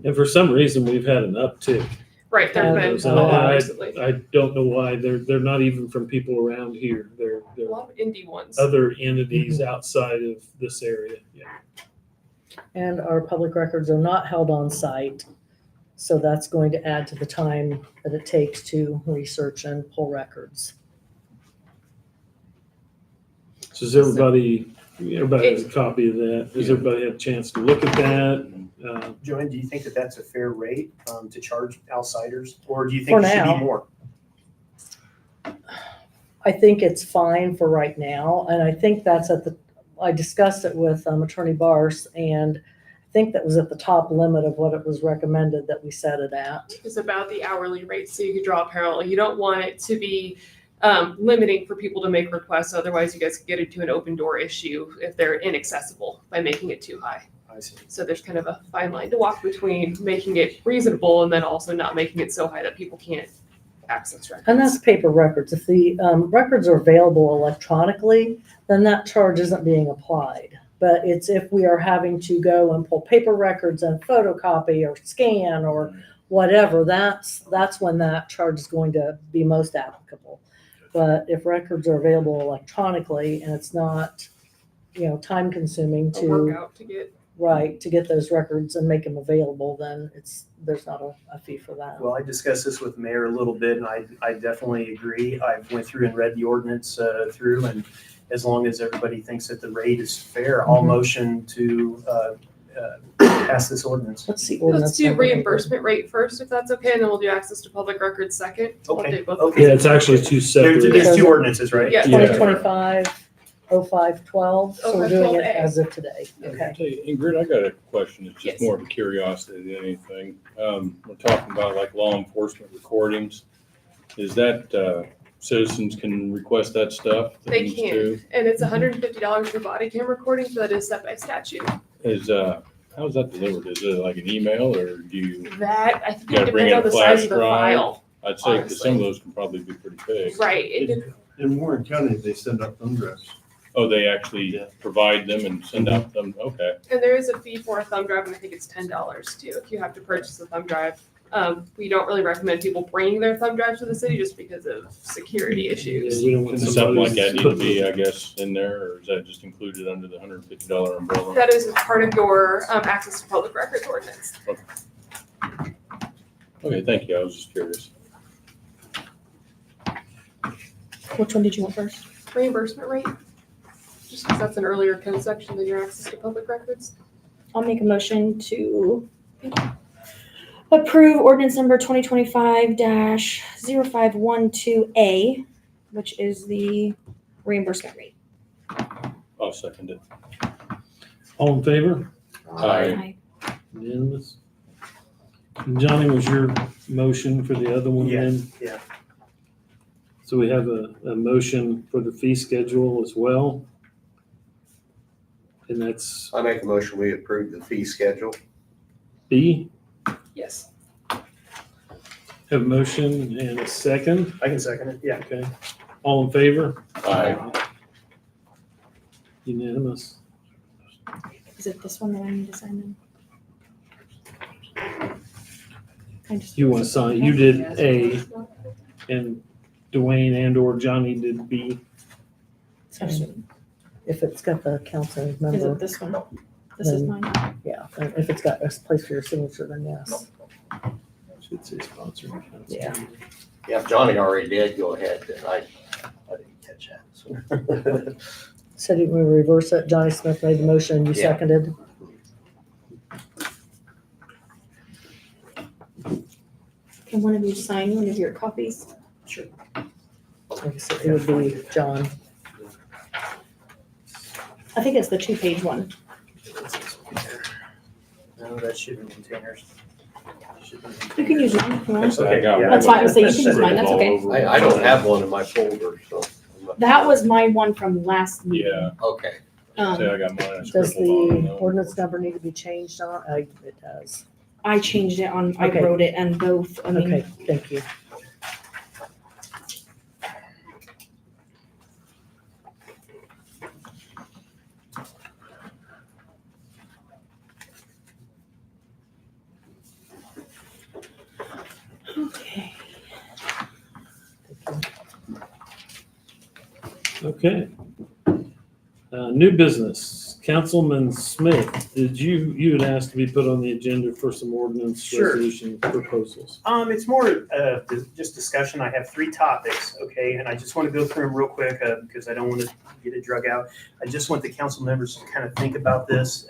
Speaker 4: And for some reason, we've had an uptick.
Speaker 2: Right, there's been a lot recently.
Speaker 4: I don't know why. They're not even from people around here. They're
Speaker 2: A lot of indie ones.
Speaker 4: other entities outside of this area. Yeah.
Speaker 5: And our public records are not held on site. So that's going to add to the time that it takes to research and pull records.
Speaker 4: So does everybody has a copy of that? Does everybody have a chance to look at that?
Speaker 6: Joanne, do you think that that's a fair rate to charge outsiders, or do you think
Speaker 5: For
Speaker 6: it should
Speaker 5: now.
Speaker 6: be more?
Speaker 5: I think it's fine for right now, and I think that's I discussed it with Attorney Barse, and I think that was at the top limit of what it was recommended that we set it at.
Speaker 2: It's about the hourly rate, so you could draw a parallel. You don't want it to be limiting for people to make requests, otherwise you guys could get into an open door issue if they're inaccessible by making it too high.
Speaker 6: I see.
Speaker 2: So there's kind of a fine line to walk between making it reasonable and then also not making it so high that people can't access records.
Speaker 5: And that's paper records. If the records are available electronically, then that charge isn't being applied. But it's if we are having to go and pull paper records and photocopy or scan or whatever, that's when that charge is going to be most applicable. But if records are available electronically and it's not, time consuming
Speaker 2: A
Speaker 5: to
Speaker 2: workout to get.
Speaker 5: to get those records and make them available, then there's not a fee for that.
Speaker 6: Well, I discussed this with the mayor a little bit, and I definitely agree. I went through and read the ordinance through, and as long as everybody thinks that the rate is fair, I'll motion to pass this ordinance.
Speaker 5: Let's see ordinance.
Speaker 2: Let's do
Speaker 5: number.
Speaker 2: reimbursement rate first, if that's okay, and then we'll do access to public records second. We'll
Speaker 6: Okay.
Speaker 2: do both.
Speaker 6: Okay.
Speaker 4: Yeah, it's actually two separate.
Speaker 6: There's two ordinances, right?
Speaker 2: Yeah.
Speaker 5: 2025 0512, so we're doing it
Speaker 2: 0512A.
Speaker 5: as of today. Okay.
Speaker 15: Hey, Ingrid, I got a question. It's
Speaker 2: Yes.
Speaker 15: just more of a curiosity than anything. We're talking about like law enforcement recordings. Is that, citizens can request that stuff?
Speaker 2: They can, and it's $150 for body cam recording, so that is set by statute.
Speaker 15: How is that delivered? Is it like an email or do you,
Speaker 2: That, I think it
Speaker 15: gotta bring
Speaker 2: depends
Speaker 15: in
Speaker 2: on
Speaker 15: a
Speaker 2: the
Speaker 15: flash
Speaker 2: size of the
Speaker 15: drive?
Speaker 2: file.
Speaker 15: I'd say, because some of those can probably be pretty big.
Speaker 2: Right,
Speaker 16: In Warren County, they send out thumb drives.
Speaker 15: Oh, they actually provide them and send out them? Okay.
Speaker 2: and there is a fee for a thumb drive, and I think it's $10 too, if you have to purchase a thumb drive. We don't really recommend people bringing their thumb drives to the city just because of security issues.
Speaker 4: We don't want
Speaker 15: Does something like that need to be, I guess, in there, or is that just included under the $150 umbrella?
Speaker 2: That is part of your access to public records ordinance.
Speaker 15: Okay, thank you. I was just curious.
Speaker 3: Which one did you want first?
Speaker 2: Reimbursement rate, just because that's an earlier code section than your access to public records.
Speaker 3: I'll make a motion to approve ordinance number 2025-0512A, which is the reimbursement rate.
Speaker 15: I'll second it.
Speaker 4: All in favor?
Speaker 15: Aye.
Speaker 4: Unanimous? And Johnny, was your motion for the other one then?
Speaker 6: Yeah.
Speaker 4: So we have a motion for the fee schedule as well. And that's
Speaker 7: I make a motion, we approve the fee schedule.
Speaker 4: B.
Speaker 2: Yes.
Speaker 4: Have a motion and a second.
Speaker 6: I can second it, yeah.
Speaker 4: Okay. All in favor?
Speaker 15: Aye.
Speaker 4: Unanimous.
Speaker 3: Is it this one that I need to sign then?
Speaker 4: You want to sign, you did A, and Dwayne and or Johnny did B.
Speaker 5: If it's got the council
Speaker 3: Is
Speaker 5: member,
Speaker 3: it this one? This is mine.
Speaker 5: yeah, and if it's got a place for your signature, then yes.
Speaker 4: Should say sponsor.
Speaker 5: Yeah.
Speaker 7: Yeah, if Johnny already did, go ahead, then I didn't catch that. So.
Speaker 5: So did we reverse it? Johnny Smith made the motion, you
Speaker 7: Yeah.
Speaker 5: seconded?
Speaker 3: Can one of you sign one of your copies?
Speaker 6: Sure.
Speaker 5: Like I said, it would be John.
Speaker 3: I think it's the 2-page one.
Speaker 6: No, that should be containers.
Speaker 3: You can use mine if you want.
Speaker 15: I got one.
Speaker 3: That's fine, I was saying you can use mine, that's okay.
Speaker 7: I don't have one in my folder, so.
Speaker 3: That was my one from last meeting.
Speaker 15: Yeah,
Speaker 7: Okay.
Speaker 15: say I
Speaker 3: Um,
Speaker 15: got mine, I
Speaker 5: Does
Speaker 15: scribbled on
Speaker 5: the
Speaker 15: them, though.
Speaker 5: ordinance number need to be changed on? It does.
Speaker 3: I changed it on, I
Speaker 5: Okay.
Speaker 3: wrote it and both, I mean,
Speaker 5: Okay, thank you.
Speaker 3: okay.
Speaker 4: Okay. New business, Councilman Smith, you had asked to be put on the agenda for some ordinance
Speaker 6: Sure.
Speaker 4: resolution proposals.
Speaker 6: It's more just discussion. I have 3 topics, okay, and I just want to go through them real quick because I don't want to get it drug out. I just want the council members to kind of think about this.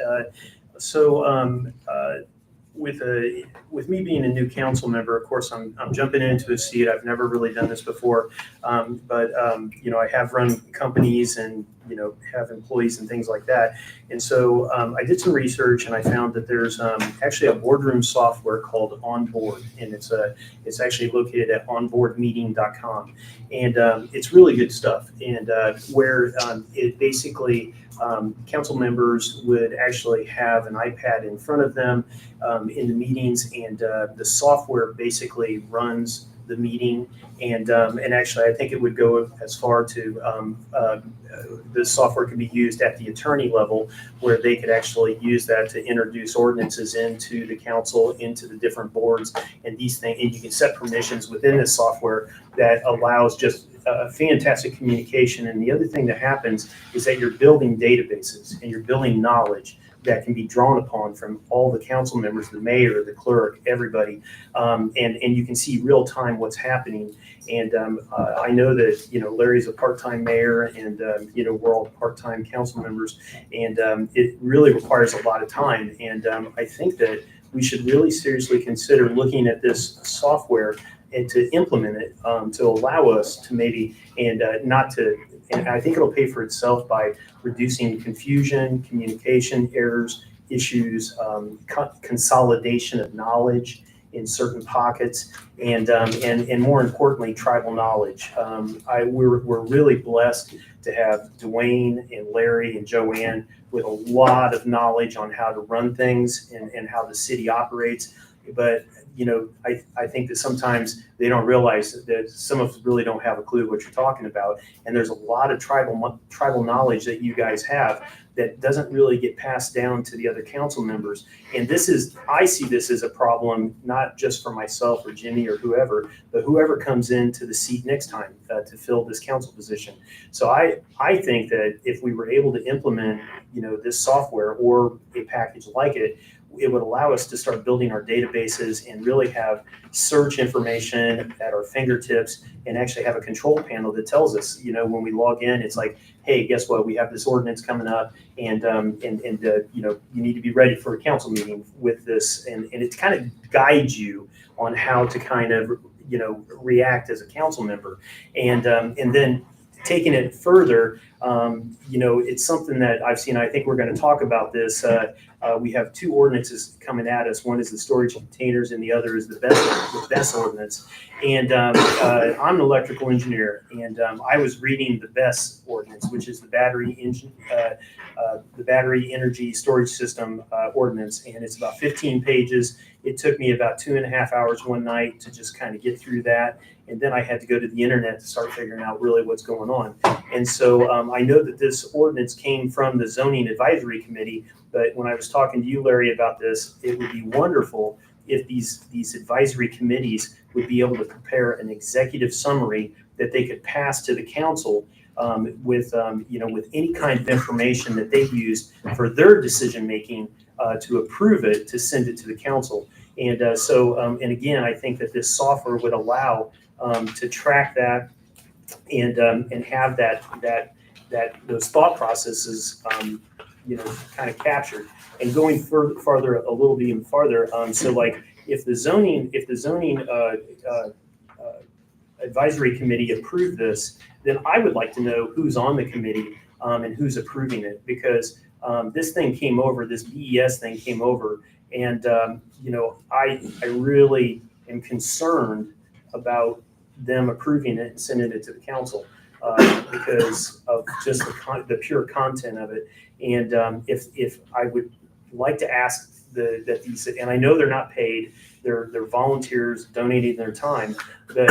Speaker 6: With me being a new council member, of course, I'm jumping into a seat. I've never really done this before, but I have run companies and have employees and things like that. And so I did some research and I found that there's actually a boardroom software called Onboard, and it's actually located at onboardmeeting.com, and it's really good stuff. And where it basically council members would actually have an iPad in front of them in the meetings, and the software basically runs the meeting. And actually, I think it would go as far to the software can be used at the attorney level, where they could actually use that to introduce ordinances into the council, into the different boards, and these things. And you can set permissions within this software that allows just fantastic communication. And the other thing that happens is that you're building databases and you're building knowledge that can be drawn upon from all the council members, the mayor, the clerk, everybody, and you can see real time what's happening. And I know that Larry's a part-time mayor, and we're all part-time council members, and it really requires a lot of time. And I think that we should really seriously consider looking at this software and to implement it to allow us to maybe and I think it'll pay for itself by reducing confusion, communication errors, issues, consolidation of knowledge in certain pockets, and more importantly, tribal knowledge. We're really blessed to have Dwayne and Larry and Joanne with a lot of knowledge on how to run things and how the city operates. But I think that sometimes they don't realize that some of us really don't have a clue what you're talking about. And there's a lot of tribal knowledge that you guys have that doesn't really get passed down to the other council members. And I see this as a problem, not just for myself or Jimmy or whoever, but whoever comes into the seat next time to fill this council position. So I think that if we were able to implement, this software or a package like it would allow us to start building our databases and really have search information at our fingertips, and actually have a control panel that tells us, when we log in, it's like, hey, guess what? We have this ordinance coming up, and you need to be ready for a council meeting with this, and it kind of guides you on how to kind of react as a council member, and then taking it further, it's something that I've seen. I think we're going to talk about this. We have 2 ordinances coming at us. One is the storage containers, and the other is the BESS ordinance. And I'm an electrical engineer, and I was reading the BESS ordinance, which is the battery energy storage system ordinance, and it's about 15 pages. It took me about 2.5 hours one night to just kind of get through that. And then I had to go to the internet to start figuring out really what's going on. And so I know that this ordinance came from the Zoning Advisory Committee, but when I was talking to you, Larry, about this, it would be wonderful if these advisory committees would be able to prepare an executive summary that they could pass to the council with any kind of information that they use for their decision making to approve it, to send it to the council. And and again, I think that this software would allow to track that and have those thought processes kind of captured. And going farther, a little bit even farther, so like if the zoning advisory committee approved this, then I would like to know who's on the committee and who's approving it, because this thing came over, this BES thing came over, and I really am concerned about them approving it and sending it to the council because of just the pure content of it. And if I would like to ask that these, and I know they're not paid, they're volunteers donating their time, but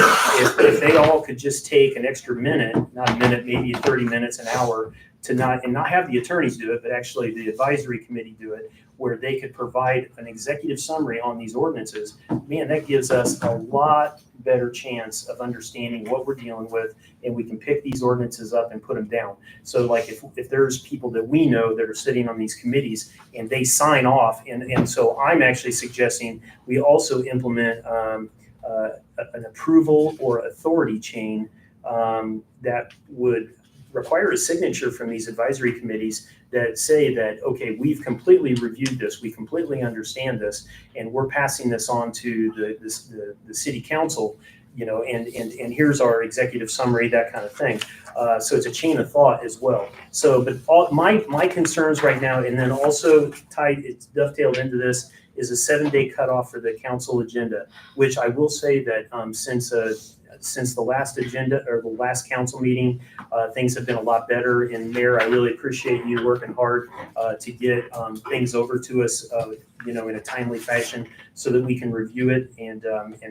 Speaker 6: if they all could just take an extra minute, not a minute, maybe 30 minutes, an hour, to not have the attorneys do it, but actually the advisory committee do it, where they could provide an executive summary on these ordinances, man, that gives us a lot better chance of understanding what we're dealing with, and we can pick these ordinances up and put them down. So like if there's people that we know that are sitting on these committees and they sign off, and so I'm actually suggesting we also implement an approval or authority chain that would require a signature from these advisory committees that say that, okay, we've completely reviewed this, we completely understand this, and we're passing this on to the city council, and here's our executive summary, that kind of thing. So it's a chain of thought as well. So, but all my concerns right now, and then also it's dovetailed into this, is a 7-day cutoff for the council agenda, which I will say that since the last agenda or the last council meeting, things have been a lot better. And Mayor, I really appreciate you working hard to get things over to us, in a timely fashion, so that we can review it and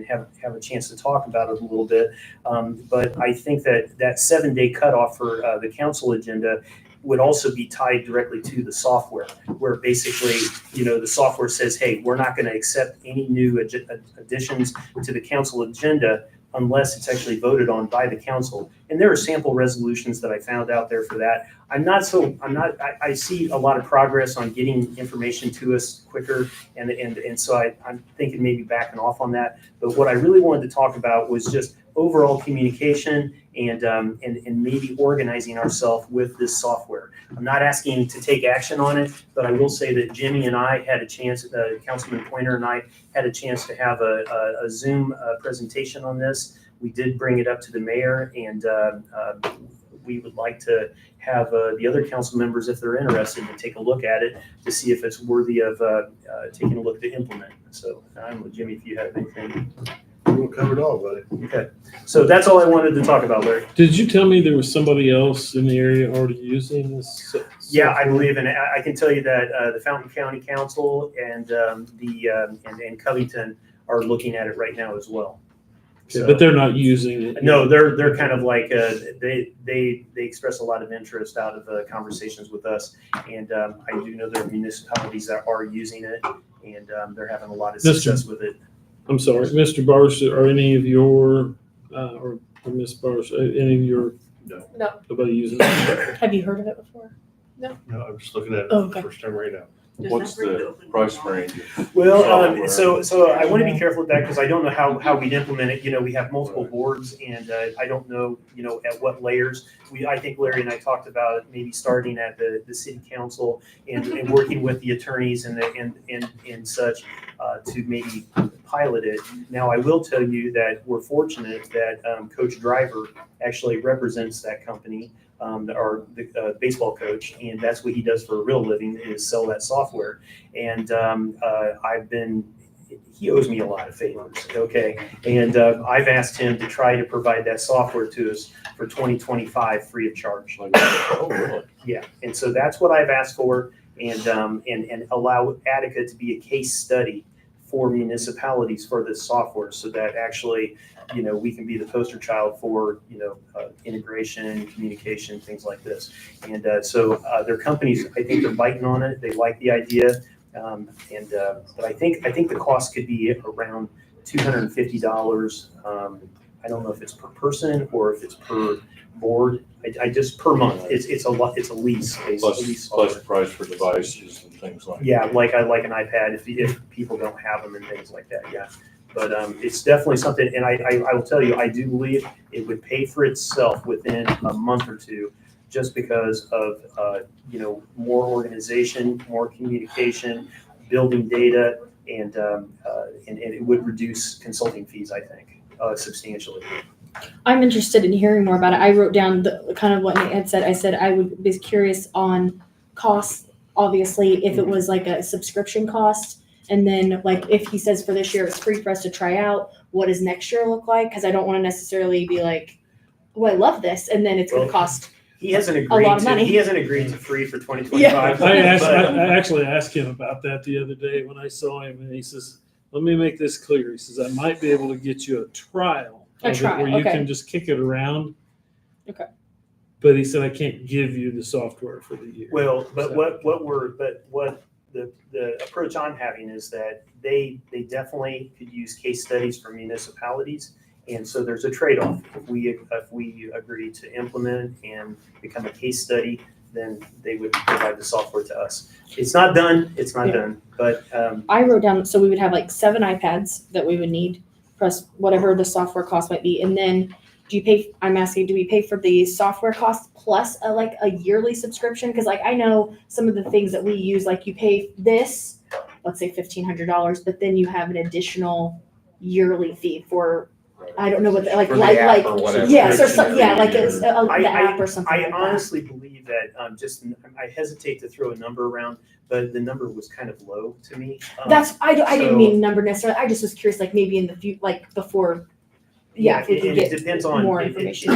Speaker 6: have a chance to talk about it a little bit. But I think that 7-day cutoff for the council agenda would also be tied directly to the software, where basically, the software says, hey, we're not going to accept any new additions to the council agenda unless it's actually voted on by the council. And there are sample resolutions that I found out there for that. I see a lot of progress on getting information to us quicker. And so I'm thinking maybe backing off on that. But what I really wanted to talk about was just overall communication and maybe organizing ourselves with this software. I'm not asking to take action on it, but I will say that Jimmy and I had a chance, Councilman Pointer and I had a chance to have a Zoom presentation on this. We did bring it up to the mayor, and we would like to have the other council members, if they're interested, to take a look at it to see if it's worthy of taking a look to implement. So I'm with Jimmy if you have anything.
Speaker 16: We'll cover it all, buddy.
Speaker 6: Okay, so that's all I wanted to talk about, Larry.
Speaker 4: Did you tell me there was somebody else in the area already using this?
Speaker 6: Yeah, I believe, and I can tell you that the Fountain County Council and and Covington are looking at it right now as well.
Speaker 4: Okay, so, but they're not using it.
Speaker 6: No, they're kind of like they express a lot of interest out of conversations with us, and I do know there are municipalities that are using it, and they're having a lot of success with it.
Speaker 4: I'm sorry, Mr. Barsh, are any of your or Ms. Barsh, any of your
Speaker 2: No.
Speaker 4: Nobody using it?
Speaker 3: Have you heard of it before?
Speaker 16: No, I'm just looking at it
Speaker 3: Oh,
Speaker 16: for the
Speaker 3: okay.
Speaker 16: first time right now.
Speaker 15: What's the price range?
Speaker 6: Well, so I want to be careful with that because I don't know how we'd implement it. We have multiple boards, and I don't know, at what layers. I think Larry and I talked about maybe starting at the city council and working with the attorneys and such to maybe pilot it. Now, I will tell you that we're fortunate that Coach Driver actually represents that company. The baseball coach, and that's what he does for a real living, is sell that software. And he owes me a lot of favors, okay? And I've asked him to try to provide that software to us for 2025 free of charge.
Speaker 15: Oh, really?
Speaker 6: Yeah, and so that's what I've asked for, and allow Attica to be a case study for municipalities for this software, so that actually, we can be the poster child for, integration, communication, things like this. And so their companies, I think they're biting on it. They like the idea. But I think the cost could be around $250. I don't know if it's per person or if it's per board. I just per month. It's a lease.
Speaker 15: Plus price for devices and things like that.
Speaker 6: Yeah, like an iPad if people don't have them and things like that. Yeah. But it's definitely something, and I will tell you, I do believe it would pay for itself within a month or two, just because of more organization, more communication, building data, and it would reduce consulting fees, I think, substantially.
Speaker 3: I'm interested in hearing more about it. I wrote down the kind of what Nate had said. I said I would be curious on costs, obviously, if it was like a subscription cost. And then like if he says for this year it's free for us to try out, what does next year look like? Because I don't want to necessarily be like, oh, I love this, and then it's going to cost.
Speaker 6: He hasn't
Speaker 3: a
Speaker 6: agreed
Speaker 3: lot of
Speaker 6: to.
Speaker 3: money.
Speaker 6: He hasn't agreed to free for 2025.
Speaker 4: I
Speaker 6: but-
Speaker 4: actually asked him about that the other day when I saw him, and he says, "Let me make this clear." He says, "I might be able to get you a trial
Speaker 3: A
Speaker 4: of it
Speaker 3: trial,
Speaker 4: where you
Speaker 3: okay.
Speaker 4: can just kick it around."
Speaker 3: Okay.
Speaker 4: But he said, "I can't give you the software for the year."
Speaker 6: Well, but
Speaker 4: So-
Speaker 6: what the approach I'm having is that they definitely could use case studies from municipalities. And so there's a trade-off. If we agree to implement and become a case study, then they would provide the software to us. It's not done, but
Speaker 3: I wrote down, so we would have like 7 iPads that we would need, plus whatever the software cost might be. And then I'm asking, do we pay for the software cost plus a yearly subscription? Because like I know some of the things that we use, like you pay this, let's say $1,500, but then you have an additional yearly fee for, I don't know what, like,
Speaker 7: For the app or whatever.
Speaker 3: yes, or something, yeah, like
Speaker 7: Subscription
Speaker 3: the app or something
Speaker 6: I
Speaker 3: like that.
Speaker 6: honestly believe that, I hesitate to throw a number around, but the number was kind of low to me.
Speaker 3: I didn't
Speaker 6: so-
Speaker 3: mean number necessarily. I just was curious, like maybe in the future, like before. Yeah, if we could
Speaker 6: and
Speaker 3: get
Speaker 6: it depends on
Speaker 3: more
Speaker 6: it-
Speaker 3: information.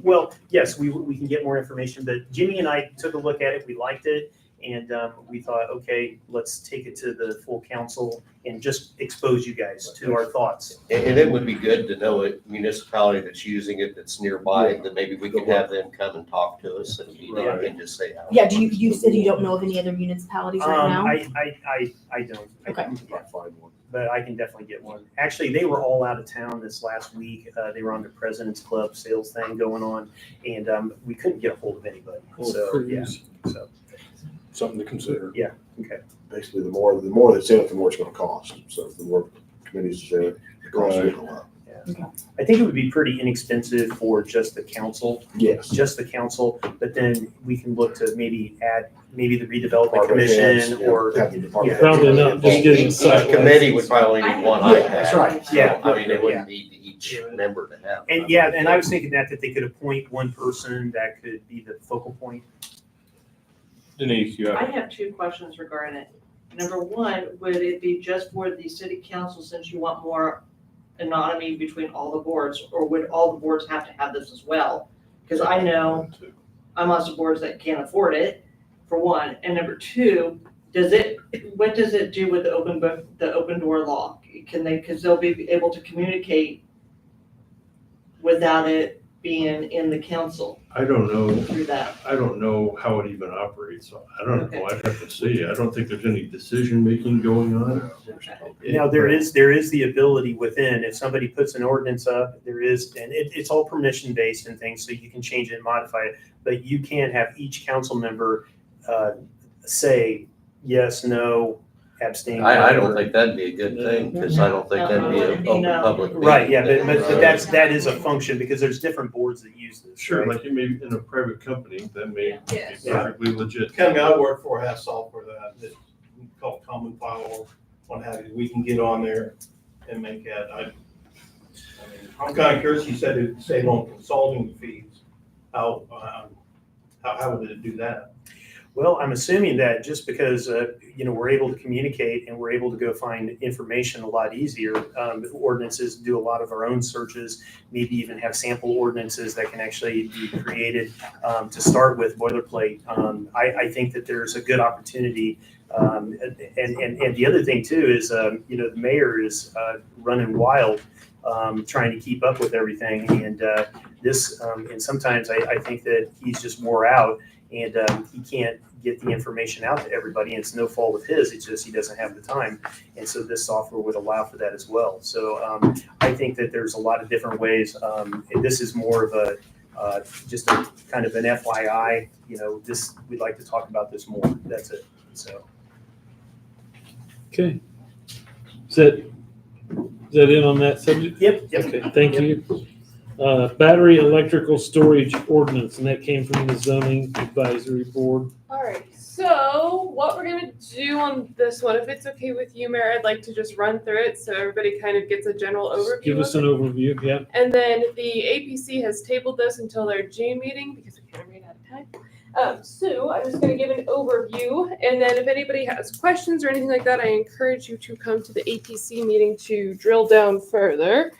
Speaker 6: Well, yes, we can get more information, but Jimmy and I took a look at it, we liked it, and we thought, okay, let's take it to the full council and just expose you guys to our thoughts.
Speaker 7: And it would be good to know a municipality that's using it, that's nearby, that maybe we could have them come and talk to us and just say how.
Speaker 3: Yeah, you said you don't know of any other municipalities right now?
Speaker 6: I don't.
Speaker 3: Okay.
Speaker 6: But I can definitely get one. Actually, they were all out of town this last week. They were on the President's Club sales thing going on, and we couldn't get a hold of anybody. So, yeah, so.
Speaker 16: Something to consider.
Speaker 6: Yeah, okay.
Speaker 16: Basically, the more that's in it, the more it's gonna cost. So the more committees is in it, the cost will go up.
Speaker 6: I think it would be pretty inexpensive for just the council.
Speaker 16: Yes.
Speaker 6: Just the council, but then we can look to maybe add the redevelopment
Speaker 16: Department heads,
Speaker 6: commission
Speaker 16: yeah,
Speaker 6: or.
Speaker 16: have the department
Speaker 4: Probably
Speaker 16: heads.
Speaker 4: not just getting
Speaker 7: Each
Speaker 4: site
Speaker 7: committee would probably need one iPad.
Speaker 6: That's right.
Speaker 7: So,
Speaker 6: Yeah.
Speaker 7: I mean, it wouldn't need each member to have.
Speaker 6: And yeah, and I was thinking that they could appoint one person that could be the focal point.
Speaker 15: Denise, you
Speaker 17: I
Speaker 15: have,
Speaker 17: have 2 questions regarding it. Number 1, would it be just for the city council since you want more anonymity between all the boards, or would all the boards have to have this as well? Because I know I'm on some boards that can't afford it, for one, and number 2, what does it do with the open door law? Because they'll be able to communicate without it being in the council
Speaker 1: I don't know.
Speaker 17: through that.
Speaker 1: I don't know how it even operates. I don't know. I'd have to see. I don't think there's any decision-making going on.
Speaker 6: Now, there is the ability within, if somebody puts an ordinance up, there is, and it's all permission based and things, so you can change it and modify it, but you can have each council member say yes, no, abstain.
Speaker 7: I don't
Speaker 6: whatever.
Speaker 7: think that'd be a good thing, because I don't think that'd be an open public meeting.
Speaker 6: Right, yeah, but that is a function, because there's different boards that use this.
Speaker 1: Sure,
Speaker 6: right?
Speaker 1: like you may, in a private company, that may be
Speaker 2: Yes.
Speaker 1: perfectly legit.
Speaker 6: Yeah.
Speaker 1: Company I work for has software that's called Common File or what have you. We can get on there and make that. I'm kind of curious, you said it saved on consulting fees. How would it do that?
Speaker 6: Well, I'm assuming that just because, we're able to communicate and we're able to go find information a lot easier, ordinances, do a lot of our own searches, maybe even have sample ordinances that can actually be created to start with boilerplate. I think that there's a good opportunity. And the other thing too is, the mayor is running wild, trying to keep up with everything. And and sometimes I think that he's just wore out. And he can't get the information out to everybody, and it's no fault of his, it's just he doesn't have the time. And so this software would allow for that as well. So I think that there's a lot of different ways, and this is more of a, just a kind of an FYI, we'd like to talk about this more, that's it, so.
Speaker 4: Okay. Is that it on that subject?
Speaker 6: Yep.
Speaker 4: Okay, thank you. Battery electrical storage ordinance, and that came from the zoning advisory board.
Speaker 2: All right, so what we're gonna do on this one, if it's okay with you, Mayor, I'd like to just run through it so everybody kind of gets a general overview.
Speaker 4: Give us
Speaker 2: of
Speaker 4: an
Speaker 2: it.
Speaker 4: overview, yeah.
Speaker 2: And then the APC has tabled this until their June meeting because we kind of ran out of time. So I'm just gonna give an overview, and then if anybody has questions or anything like that, I encourage you to come to the APC meeting to drill down further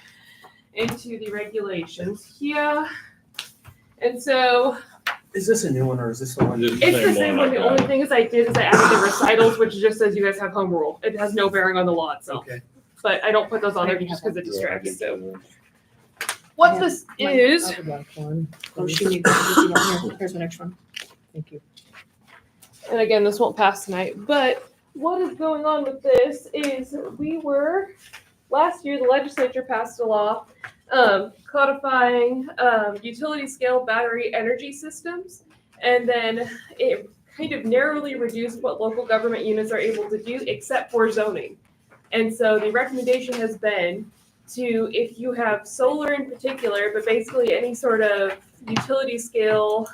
Speaker 2: into the regulations here. And so
Speaker 6: Is this a new one or is this the one?
Speaker 2: it's the same one. The only thing is I added the recitals, which just says you guys have home rule. It has no bearing on the law itself.
Speaker 6: Okay.
Speaker 2: But I don't put those on there just because it distracts. So
Speaker 3: I
Speaker 2: what
Speaker 3: have
Speaker 2: this
Speaker 3: my
Speaker 2: is,
Speaker 5: I would like one.
Speaker 3: Oh, she needs to see one here. Here's my next one.
Speaker 5: Thank you.
Speaker 2: and again, this won't pass tonight, but what is going on with this is last year, the legislature passed a law codifying utility scale battery energy systems. And then it kind of narrowly reduced what local government units are able to do except for zoning. And so the recommendation has been to, if you have solar in particular, but basically any sort of utility scale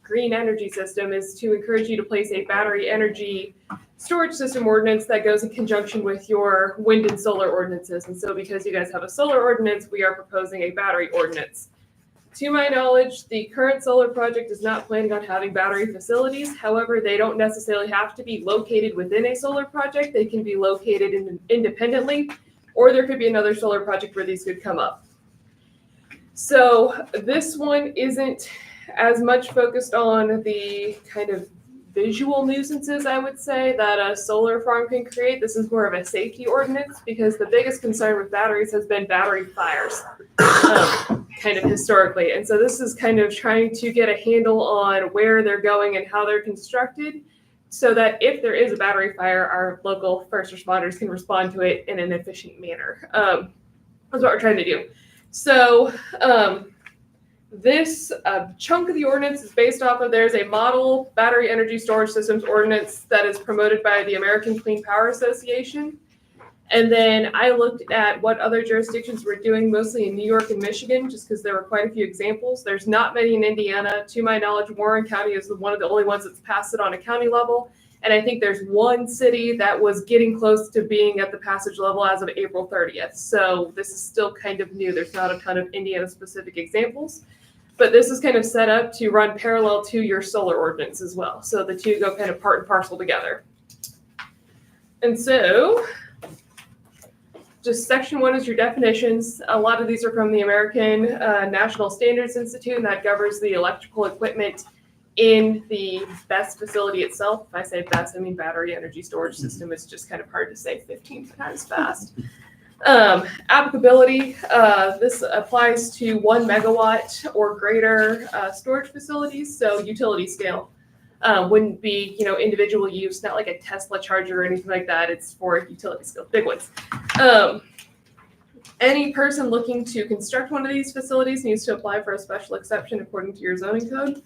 Speaker 2: green energy system, is to encourage you to place a battery energy storage system ordinance that goes in conjunction with your wind and solar ordinances. And so because you guys have a solar ordinance, we are proposing a battery ordinance. To my knowledge, the current solar project is not planning on having battery facilities. However, they don't necessarily have to be located within a solar project. They can be located independently, or there could be another solar project where these could come up. So this one isn't as much focused on the kind of visual nuisances, I would say, that a solar farm can create. This is more of a safety ordinance because the biggest concern with batteries has been battery fires, kind of historically. And so this is kind of trying to get a handle on where they're going and how they're constructed so that if there is a battery fire, our local first responders can respond to it in an efficient manner. That's what we're trying to do. So this chunk of the ordinance is based off of, there's a model battery energy storage systems ordinance that is promoted by the American Clean Power Association. And then I looked at what other jurisdictions were doing, mostly in New York and Michigan, just because there were quite a few examples. There's not many in Indiana. To my knowledge, Warren County is one of the only ones that's passed it on a county level. And I think there's one city that was getting close to being at the passage level as of April 30th. So this is still kind of new. There's not a ton of Indiana-specific examples. But this is kind of set up to run parallel to your solar ordinance as well. So the two go kind of part and parcel together. And so just section 1 is your definitions. A lot of these are from the American National Standards Institute, and that governs the electrical equipment in the BESS facility itself. If I say BESS, I mean battery energy storage system. It's just kind of hard to say 15 times fast. Applicability, this applies to 1 megawatt or greater storage facilities, so utility scale. Wouldn't be, individual use, not like a Tesla charger or anything like that. It's for utility scale, big ones. Any person looking to construct one of these facilities needs to apply for a special exception according to your zoning code.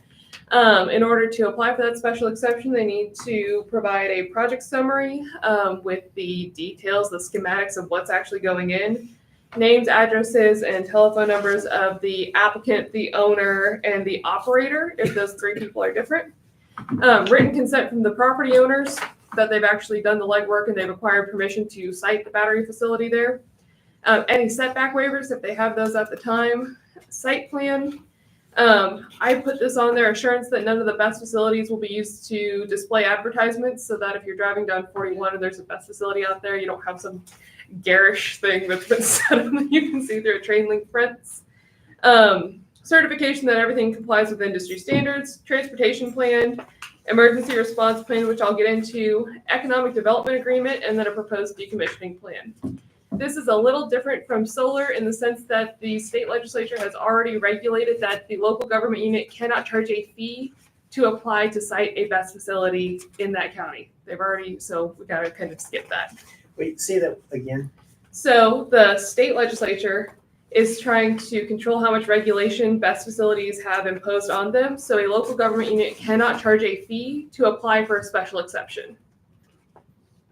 Speaker 2: In order to apply for that special exception, they need to provide a project summary with the details, the schematics of what's actually going in, names, addresses, and telephone numbers of the applicant, the owner, and the operator, if those 3 people are different. Written consent from the property owners that they've actually done the legwork and they've acquired permission to site the battery facility there. Any setback waivers, if they have those at the time. Site plan. I put this on there, assurance that none of the BESS facilities will be used to display advertisements, so that if you're driving down 41 and there's a BESS facility out there, you don't have some garish thing that's been set up that you can see through a train link fence. Certification that everything complies with industry standards, transportation plan, emergency response plan, which I'll get into, economic development agreement, and then a proposed decommissioning plan. This is a little different from solar in the sense that the state legislature has already regulated that the local government unit cannot charge a fee to apply to site a BESS facility in that county. So we gotta kind of skip that.
Speaker 6: Wait, say that again.
Speaker 2: So the state legislature is trying to control how much regulation BESS facilities have imposed on them. So a local government unit cannot charge a fee to apply for a special exception.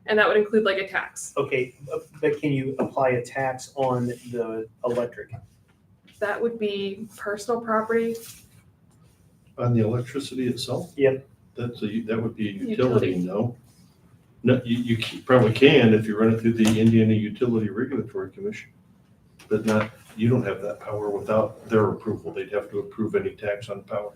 Speaker 2: And that would include like a tax.
Speaker 6: Okay, but can you apply a tax on the electric?
Speaker 2: That would be personal property.
Speaker 9: On the electricity itself?
Speaker 6: Yep.
Speaker 9: That would be a
Speaker 2: Utility.
Speaker 9: utility, no? No, you probably can if you run it through the Indiana Utility Regulatory Commission. But not, you don't have that power without their approval. They'd have to approve any tax on power.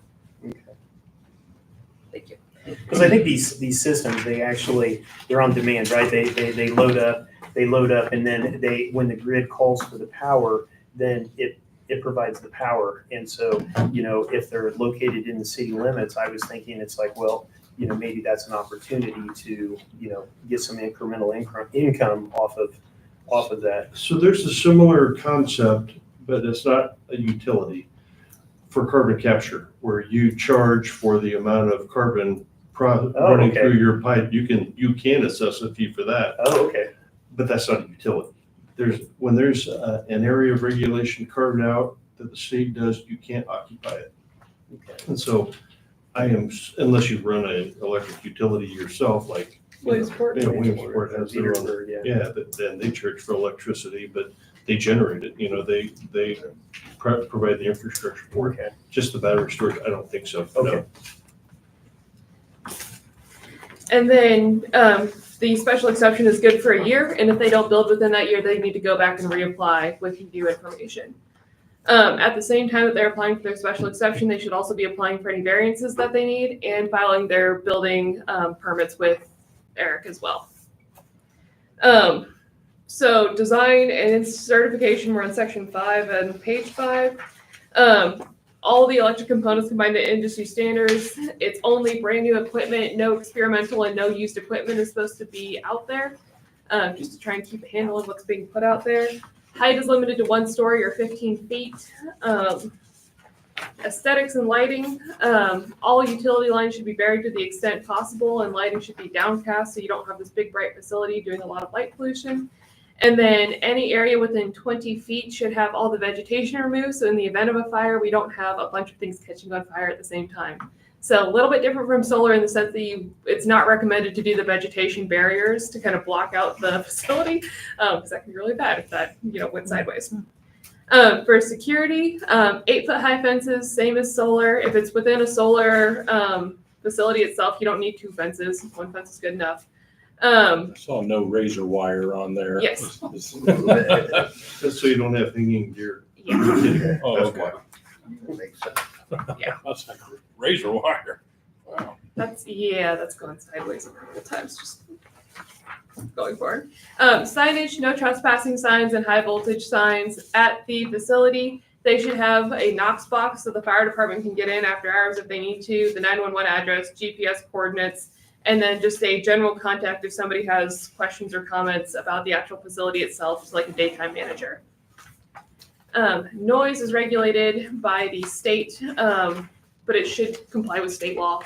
Speaker 2: Thank you.
Speaker 6: Because I think these systems, they're on demand, right? They load up, and then when the grid calls for the power, then it provides the power. And so, if they're located in the city limits, I was thinking it's like, well, maybe that's an opportunity to, get some incremental income off of that.
Speaker 9: So there's a similar concept, but it's not a utility for carbon capture, where you charge for the amount of carbon running
Speaker 6: okay.
Speaker 9: through your pipe. You can assess a fee for that.
Speaker 6: Oh, okay.
Speaker 9: But that's not a utility. When there's an area of regulation carved out that the state does, you can't occupy it.
Speaker 6: Okay.
Speaker 9: And so unless you run an electric utility yourself, like
Speaker 2: Williamsport.
Speaker 9: Williamsport has their own.
Speaker 6: Petersburg, yeah.
Speaker 9: Yeah, but then they charge for electricity, but they generate it. They provide the infrastructure for it.
Speaker 6: Okay.
Speaker 9: Just the battery storage, I don't think so.
Speaker 6: Okay.
Speaker 9: No.
Speaker 2: And then the special exception is good for a year, and if they don't build within that year, they need to go back and reapply with new information. At the same time that they're applying for their special exception, they should also be applying for any variances that they need and filing their building permits with Eric as well. So design and certification, we're on section 5 and page 5. All the electric components combined to industry standards. It's only brand new equipment, no experimental and no used equipment is supposed to be out there, just to try and keep a handle on what's being put out there. Height is limited to 1 story or 15 feet. Aesthetics and lighting, all utility lines should be buried to the extent possible, and lighting should be downcast so you don't have this big bright facility doing a lot of light pollution. And then any area within 20 feet should have all the vegetation removed. So in the event of a fire, we don't have a bunch of things catching on fire at the same time. So a little bit different from solar in the sense that it's not recommended to do the vegetation barriers to kind of block out the facility, because that can be really bad if that went sideways. For security, 8-foot high fences, same as solar. If it's within a solar facility itself, you don't need 2 fences. 1 fence is good enough.
Speaker 15: I saw no razor wire on there.
Speaker 2: Yes.
Speaker 9: That's so you don't have hanging deer.
Speaker 2: Yeah.
Speaker 15: Oh, okay.
Speaker 7: That makes sense.
Speaker 2: Yeah.
Speaker 15: I was like, razor wire. Wow.
Speaker 2: That's gone sideways a couple times, just going forward. Signage, no trespassing signs and high voltage signs at the facility. They should have a Knox box so the fire department can get in after hours if they need to, the 911 address, GPS coordinates, and then just a general contact if somebody has questions or comments about the actual facility itself, just like a daytime manager. Noise is regulated by the state, but it should comply with state law.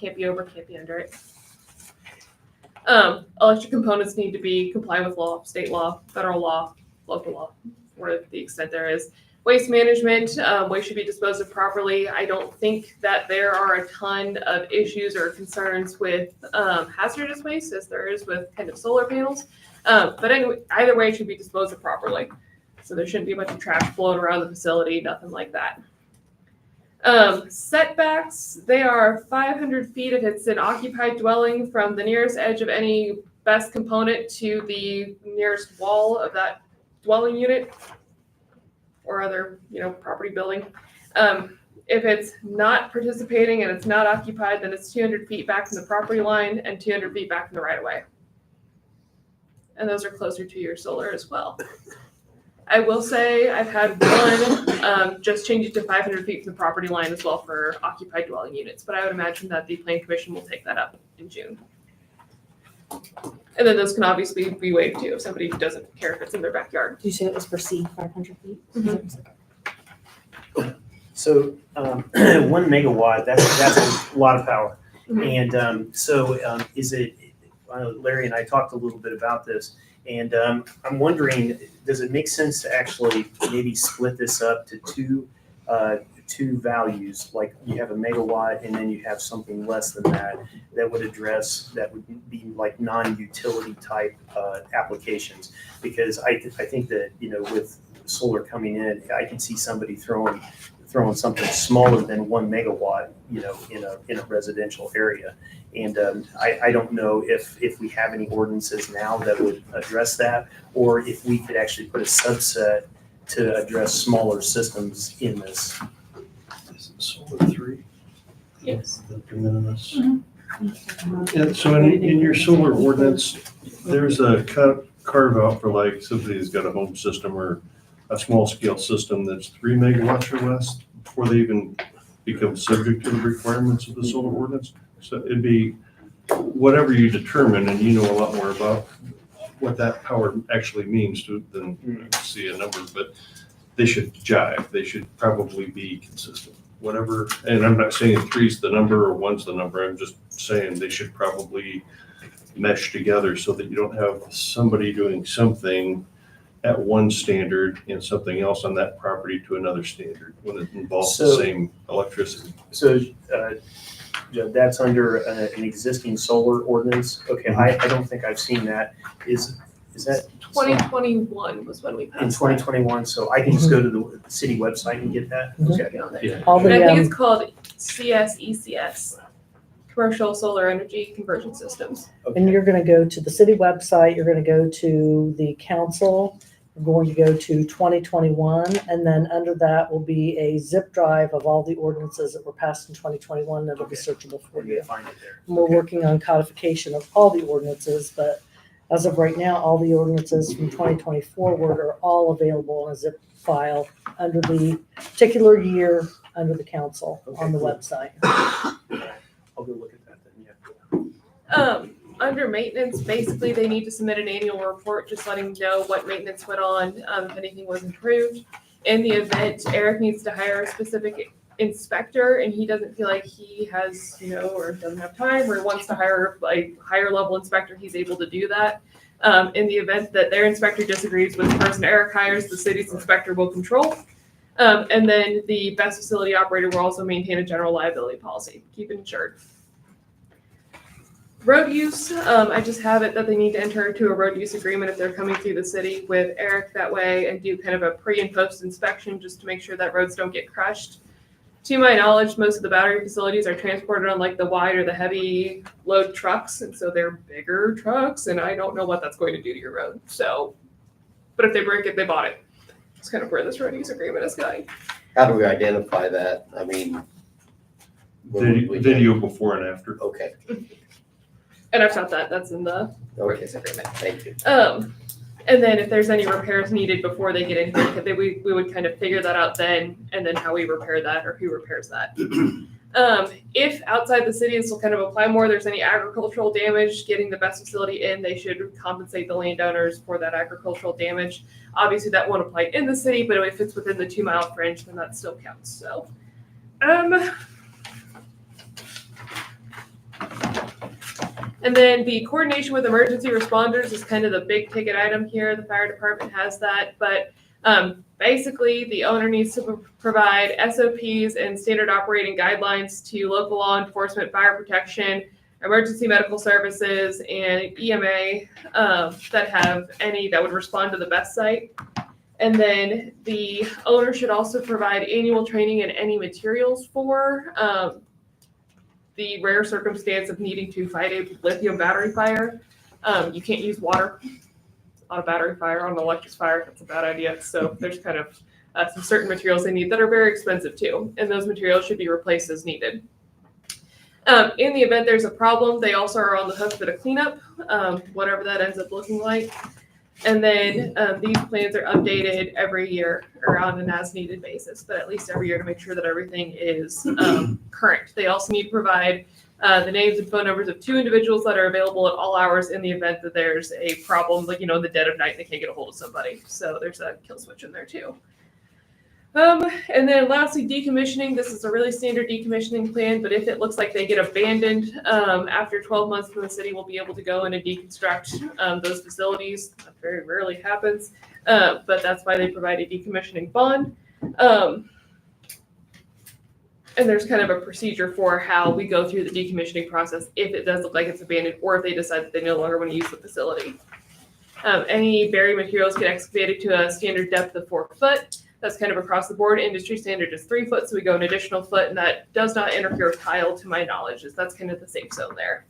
Speaker 2: Can't be over, can't be under it. Electric components need to comply with law, state law, federal law, local law, where the extent there is. Waste management, waste should be disposed of properly. I don't think that there are a ton of issues or concerns with hazardous waste as there is with kind of solar panels. But anyway, either way, it should be disposed of properly. So there shouldn't be a bunch of trash floating around the facility, nothing like that. Setbacks, they are 500 feet if it's an occupied dwelling from the nearest edge of any best component to the nearest wall of that dwelling unit or other, property building. If it's not participating and it's not occupied, then it's 200 feet back from the property line and 200 feet back from the right of way. And those are closer to your solar as well. I will say I've had one just change it to 500 feet from the property line as well for occupied dwelling units, but I would imagine that the Plan Commission will take that up in June. And then those can obviously be waived too if somebody doesn't care if it's in their backyard.
Speaker 3: Did you say it was for C, 500 feet?
Speaker 2: Mhm.
Speaker 6: So 1 megawatt, that's a lot of power.
Speaker 2: Mhm.
Speaker 6: And is it, Larry and I talked a little bit about this, and I'm wondering, does it make sense to actually maybe split this up to two values? Like you have a megawatt and then you have something less than that would be like non-utility type applications. Because I think that, with solar coming in, I can see somebody throwing something smaller than 1 megawatt, in a residential area. And I don't know if we have any ordinances now that would address that, or if we could actually put a subset to address smaller systems in this.
Speaker 18: Is it solar 3?
Speaker 2: Yes.
Speaker 18: The de minimis? Yeah, so in your solar ordinance, there's a carve out for like somebody who's got a home system or a small scale system that's 3 megawatts or less before they even become subject to the requirements of the solar ordinance. So it'd be whatever you determine, and you know a lot more about what that power actually means than see a number, but they should jive. They should probably be consistent. Whatever, and I'm not saying 3's the number or 1's the number. I'm just saying they should probably mesh together so that you don't have somebody doing something at one standard and something else on that property to another standard when it involves the same electricity.
Speaker 6: So that's under an existing solar ordinance. Okay, I don't think I've seen that. Is that
Speaker 2: 2021 was when we passed.
Speaker 6: in 2021? So I can just go to the city website and get that. Okay.
Speaker 4: Yeah.
Speaker 5: All
Speaker 2: And I
Speaker 5: the,
Speaker 2: think it's called CSECS, Commercial Solar Energy Conversion Systems.
Speaker 5: and you're gonna go to the city website, you're gonna go to the council, you're going to go to 2021, and then under that will be a zip drive of all the ordinances that were passed in 2021 that'll be searchable for you.
Speaker 6: Find it there.
Speaker 5: And we're working on codification of all the ordinances, but as of right now, all the ordinances from 2020 forward are all available in a zip file under the particular year under the council on the website.
Speaker 6: I'll go look at that then, yeah.
Speaker 2: Under maintenance, basically they need to submit an annual report, just letting know what maintenance went on, if anything was improved. In the event Eric needs to hire a specific inspector and he doesn't feel like he has, or doesn't have time or wants to hire a higher level inspector, he's able to do that. In the event that their inspector disagrees with the person Eric hires, the city's inspector will control. And then the best facility operator will also maintain a general liability policy, keep it insured. Road use, I just have it that they need to enter into a road use agreement if they're coming through the city with Eric that way and do kind of a pre and post inspection just to make sure that roads don't get crushed. To my knowledge, most of the battery facilities are transported on like the wide or the heavy load trucks. And so they're bigger trucks and I don't know what that's going to do to your road. So, but if they break it, they bought it. That's kind of where this road use agreement is going.
Speaker 7: How do we identify that? I mean.
Speaker 18: Video before and after.
Speaker 7: Okay,
Speaker 2: And I've got that, that's in the road
Speaker 7: okay,
Speaker 2: use agreement.
Speaker 7: thank you.
Speaker 2: And then if there's any repairs needed before they get in here, we would kind of figure that out then, and then how we repair that or who repairs that. If outside the city, this will kind of apply more, there's any agricultural damage, getting the best facility in, they should compensate the landowners for that agricultural damage. Obviously that won't apply in the city, but if it's within the 2 mile fringe, then that still counts, so. And then the coordination with emergency responders is kind of the big ticket item here. The fire department has that, but basically the owner needs to provide SOPs and standard operating guidelines to local law enforcement, fire protection, emergency medical services, and EMA that would respond to the best site. And then the owner should also provide annual training and any materials for the rare circumstance of needing to fight a lithium battery fire. You can't use water on a battery fire, on an electric fire. That's a bad idea. So there's kind of some certain materials they need that are very expensive too. And those materials should be replaced as needed. In the event there's a problem, they also are on the hook for the cleanup, whatever that ends up looking like. And then these plans are updated every year or on an as needed basis, but at least every year to make sure that everything is current. They also need to provide the names and phone numbers of 2 individuals that are available at all hours in the event that there's a problem, like, in the dead of night, they can't get a hold of somebody. So there's a kill switch in there too. And then lastly, decommissioning. This is a really standard decommissioning plan, but if it looks like they get abandoned after 12 months, then the city will be able to go in and deconstruct those facilities. That very rarely happens, but that's why they provide a decommissioning bond. And there's kind of a procedure for how we go through the decommissioning process if it does look like it's abandoned or if they decide that they no longer want to use the facility. Any buried materials get excavated to a standard depth of 4 foot. That's kind of across the board. Industry standard is 3 foot, so we go an additional foot, and that does not interfere with tile to my knowledge. That's kind of the safe zone there.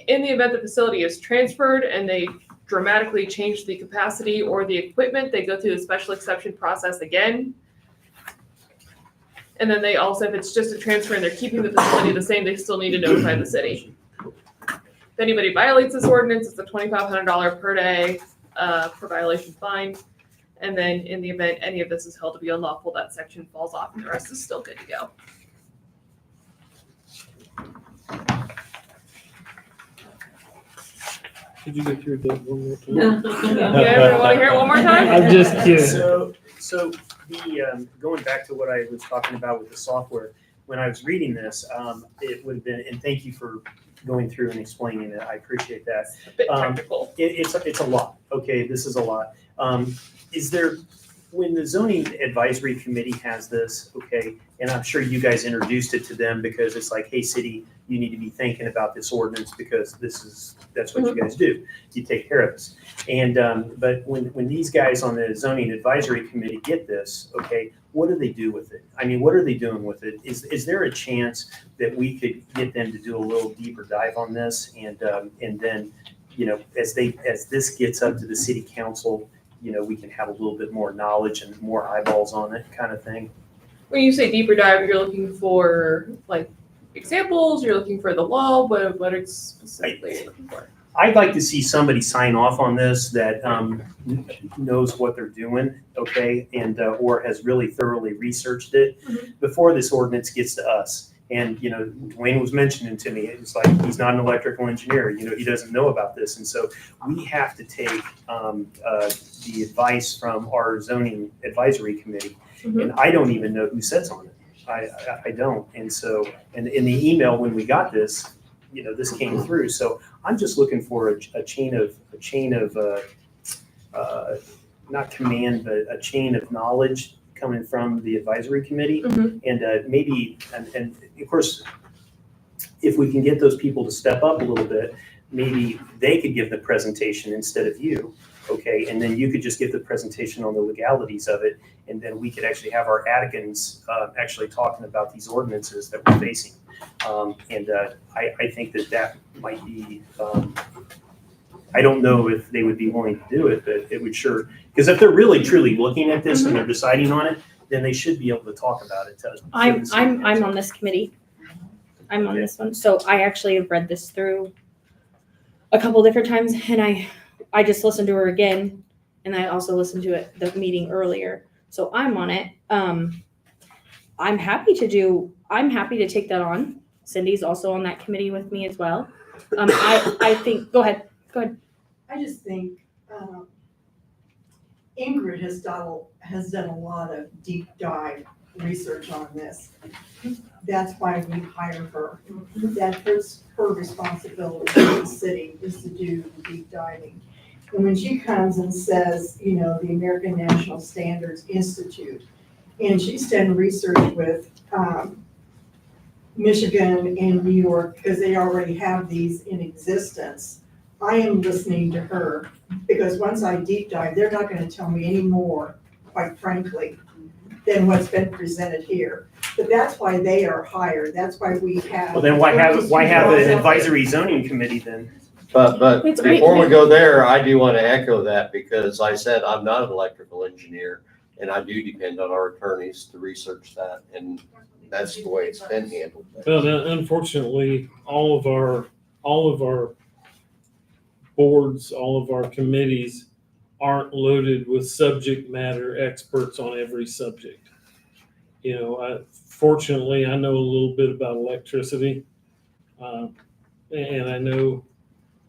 Speaker 2: In the event the facility is transferred and they dramatically change the capacity or the equipment, they go through the special exception process again. And then they also, if it's just a transfer and they're keeping the facility the same, they still need to notify the city. If anybody violates this ordinance, it's a $2,500 per day per violation fine. And then in the event any of this is held to be unlawful, that section falls off and the rest is still good to go.
Speaker 4: Could you go through that one more time?
Speaker 2: You ever want to hear it one more time?
Speaker 4: I'm just kidding.
Speaker 6: So the, going back to what I was talking about with the software, when I was reading this, it would have been, and thank you for going through and explaining it, I appreciate that.
Speaker 2: A bit technical.
Speaker 6: It's a lot, okay, this is a lot. Is there, when the zoning advisory committee has this, okay, and I'm sure you guys introduced it to them because it's like, hey, city, you need to be thinking about this ordinance because that's what you guys do. You take care of this. And, but when these guys on the zoning advisory committee get this, okay, what do they do with it? I mean, what are they doing with it? Is there a chance that we could get them to do a little deeper dive on this? And then, you know, as this gets up to the city council, you know, we can have a little bit more knowledge and more eyeballs on it kind of thing.
Speaker 2: When you say deeper dive, you're looking for like examples, you're looking for the law, what it's specifically you're looking for?
Speaker 6: I'd like to see somebody sign off on this that knows what they're doing, okay, and or has really thoroughly researched it before this ordinance gets to us. And, you know, Dwayne was mentioning to me, it's like, he's not an electrical engineer, you know, he doesn't know about this. And so we have to take the advice from our zoning advisory committee. And I don't even know who sits on it. I don't. And so, and in the email when we got this, you know, this came through. So I'm just looking for a chain of not command, but a chain of knowledge coming from the advisory committee. And maybe, and of course, if we can get those people to step up a little bit, maybe they could give the presentation instead of you, okay? And then you could just give the presentation on the legalities of it, and then we could actually have our Atticans actually talking about these ordinances that we're facing. I think that might be, I don't know if they would be willing to do it, but it would sure, because if they're really truly looking at this and they're deciding on it, then they should be able to talk about it.
Speaker 3: I'm on this committee. I'm on this one. So I actually have read this through a couple different times, and I just listened to her again, and I also listened to the meeting earlier. So I'm on it. I'm happy to take that on. Cindy's also on that committee with me as well. I think, go ahead.
Speaker 11: I just think Ingrid has done a lot of deep dive research on this. That's why we hire her. That's her responsibility for the city, is to do the deep diving. And when she comes and says, you know, the American National Standards Institute, and she's done research with Michigan and New York, because they already have these in existence, I am listening to her, because once I deep dive, they're not going to tell me any more, quite frankly, than what's been presented here. But that's why they are hired. That's why we have.
Speaker 6: Well, then why have an advisory zoning committee then?
Speaker 7: But before we go there, I do want to echo that, because I said I'm not an electrical engineer, and I do depend on our attorneys to research that, and that's the way it's been handled.
Speaker 4: Well, unfortunately, all of our boards, all of our committees aren't loaded with subject matter experts on every subject. You know, fortunately, I know a little bit about electricity, and I know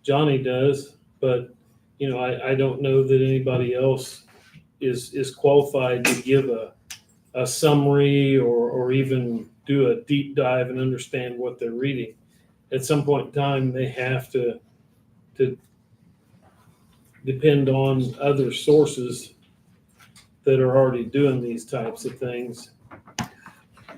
Speaker 4: Johnny does, but you know, I don't know that anybody else is qualified to give a summary or even do a deep dive and understand what they're reading. At some point in time, they have to depend on other sources that are already doing these types of things.